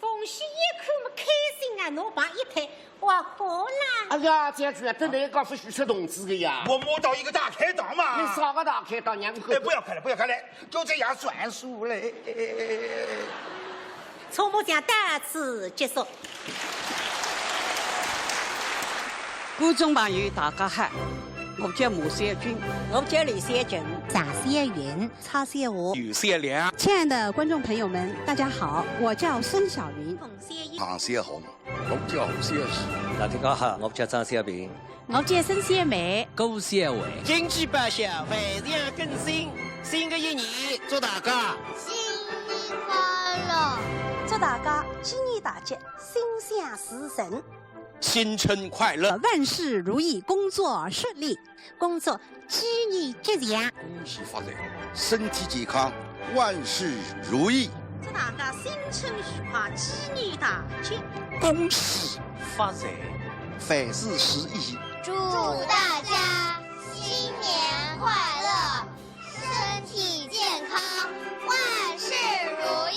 凤喜一看么开心啊，拿把一拍，我好啦。哎呀，将军啊，这哪个不许吃同志的呀？我摸到一个大开档嘛。你啥个大开档？娘哎，不要开了，就这样算数嘞。从木匠到此结束。观众朋友，大家好，我叫马三军，我叫李三军，贾三云，曹三华，有善良。亲爱的观众朋友们，大家好，我叫孙晓云。唐三红，我叫胡三喜。大家好，我叫张小平。我叫孙小梅，高小伟。京剧八小，万象更新，新的一年祝大家新年快乐，祝大家鸡年大吉，心想事成。新春快乐，万事如意，工作顺利，工作鸡年吉祥，恭喜发财，身体健康，万事如意。祝大家新春愉快，鸡年大吉，恭喜发财，凡事如意。祝大家新年快乐，身体健康，万事如意。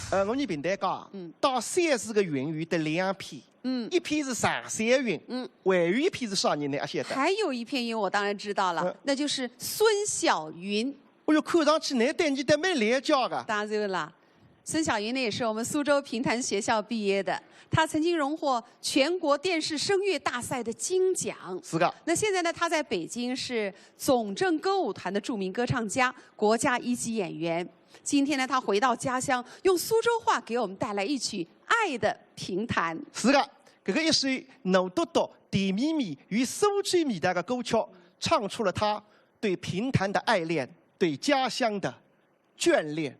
我们平台讲，到3字个云语得2篇，一篇是上山云，还有一篇是啥人呢？晓得？还有一篇云我当然知道了，那就是孙晓云。哎呦，看上去你对你的蛮了解的。当然啦，孙晓云呢也是我们苏州评弹学校毕业的，他曾经荣获全国电视声乐大赛的金奖。是的。那现在呢，他在北京是总政歌舞团的著名歌唱家，国家1级演员。今天呢，他回到家乡，用苏州话给我们带来一曲《爱的评弹》。是的，这个一首浓嘟嘟、甜蜜蜜与苏州味道的歌曲，唱出了他对评弹的爱恋，对家乡的眷恋。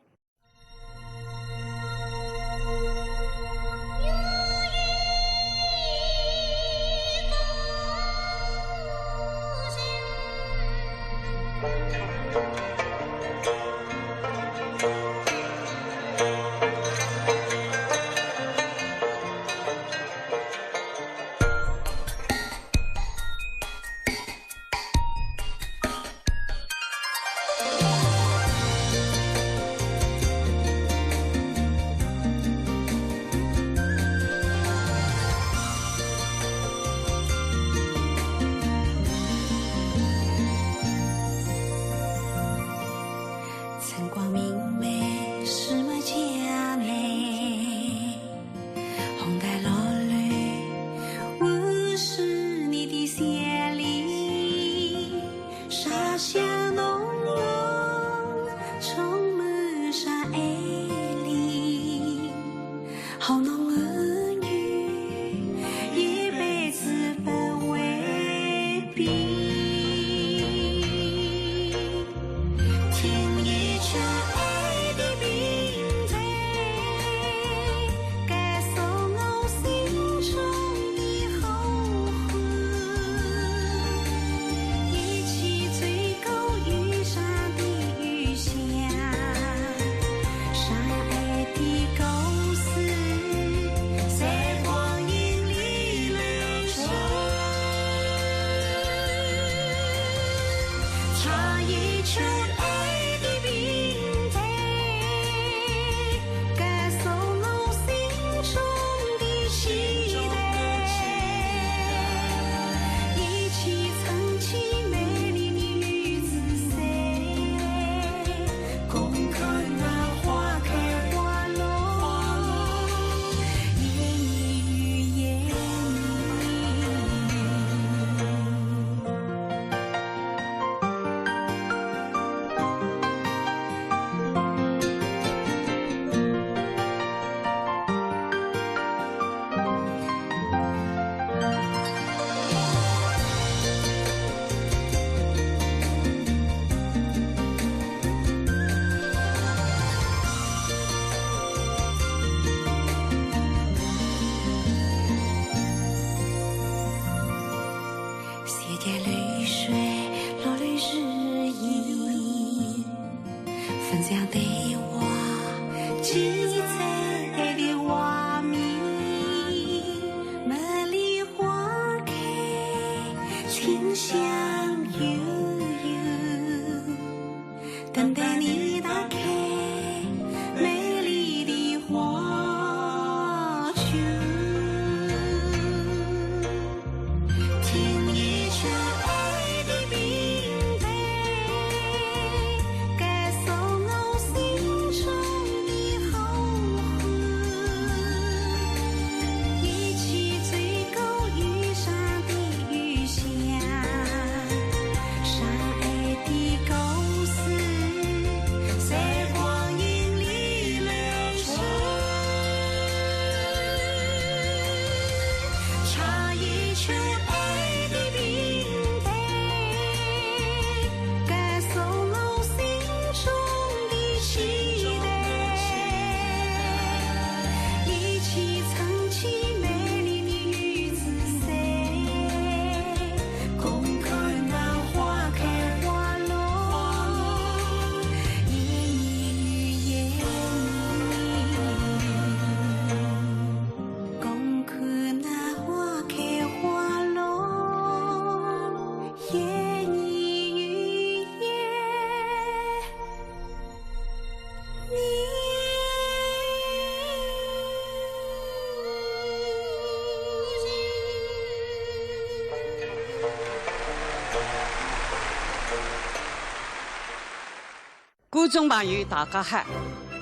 观众朋友，大家好，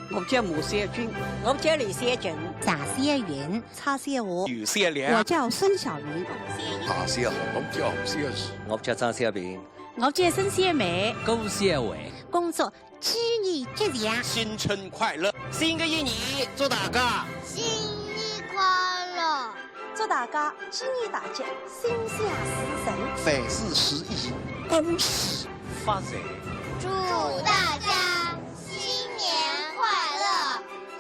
我叫马三军，我叫李三军，贾三云，蔡三华，于三良，我叫孙小云，大三好，我叫小二，我叫张小平，我叫孙三梅，高小伟，恭祝鸡年吉祥，新春快乐！新的一年，祝大家新年快乐！祝大家鸡年大吉，心想事成，凡事如意，恭喜发财！祝大家新年快乐，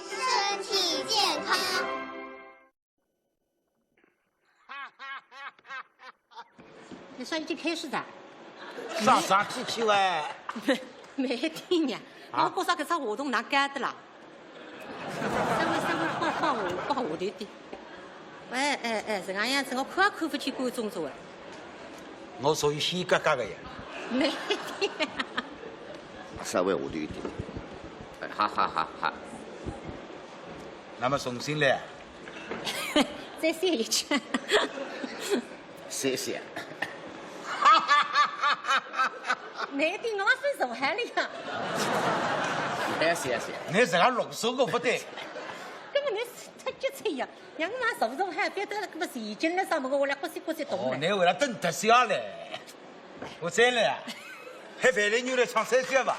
身体健康。你说已经开始的？啥机器喂？没听呀，我觉着搿只活动哪干的啦？稍微放下头点。哎，这个样子我看也看不起观众做哎。我属于稀格格的呀。没听。稍微下头一点。好。那么重新来。再写一句。谢谢。难听，我分上海了呀。谢。你这个啰嗦个不对。根本你太急切呀！让我拿上海，别得了，搿么钱进来上么个，我来呼吸动哦，了。你为了等特效嘞，我再来，喊范丽妞来唱三句吧。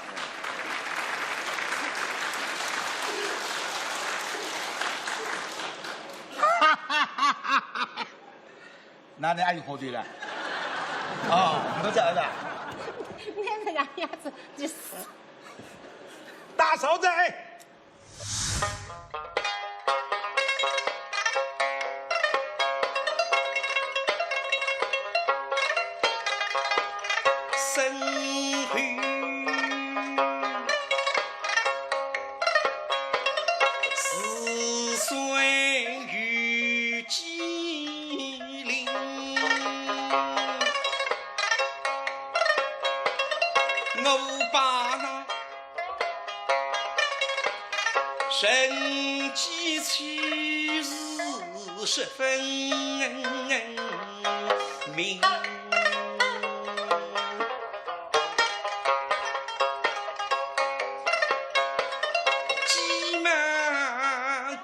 那你还有好对了？哦，我这儿的。你这个样子就是。大嫂子。生活是岁与机灵，我把人间趣事十分明。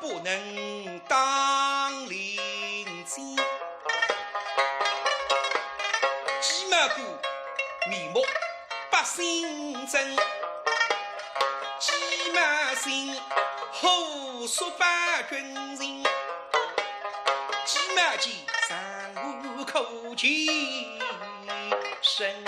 不能当领巾，鸡毛过面目百姓真，鸡毛心何说把军人，鸡毛间上无口前身。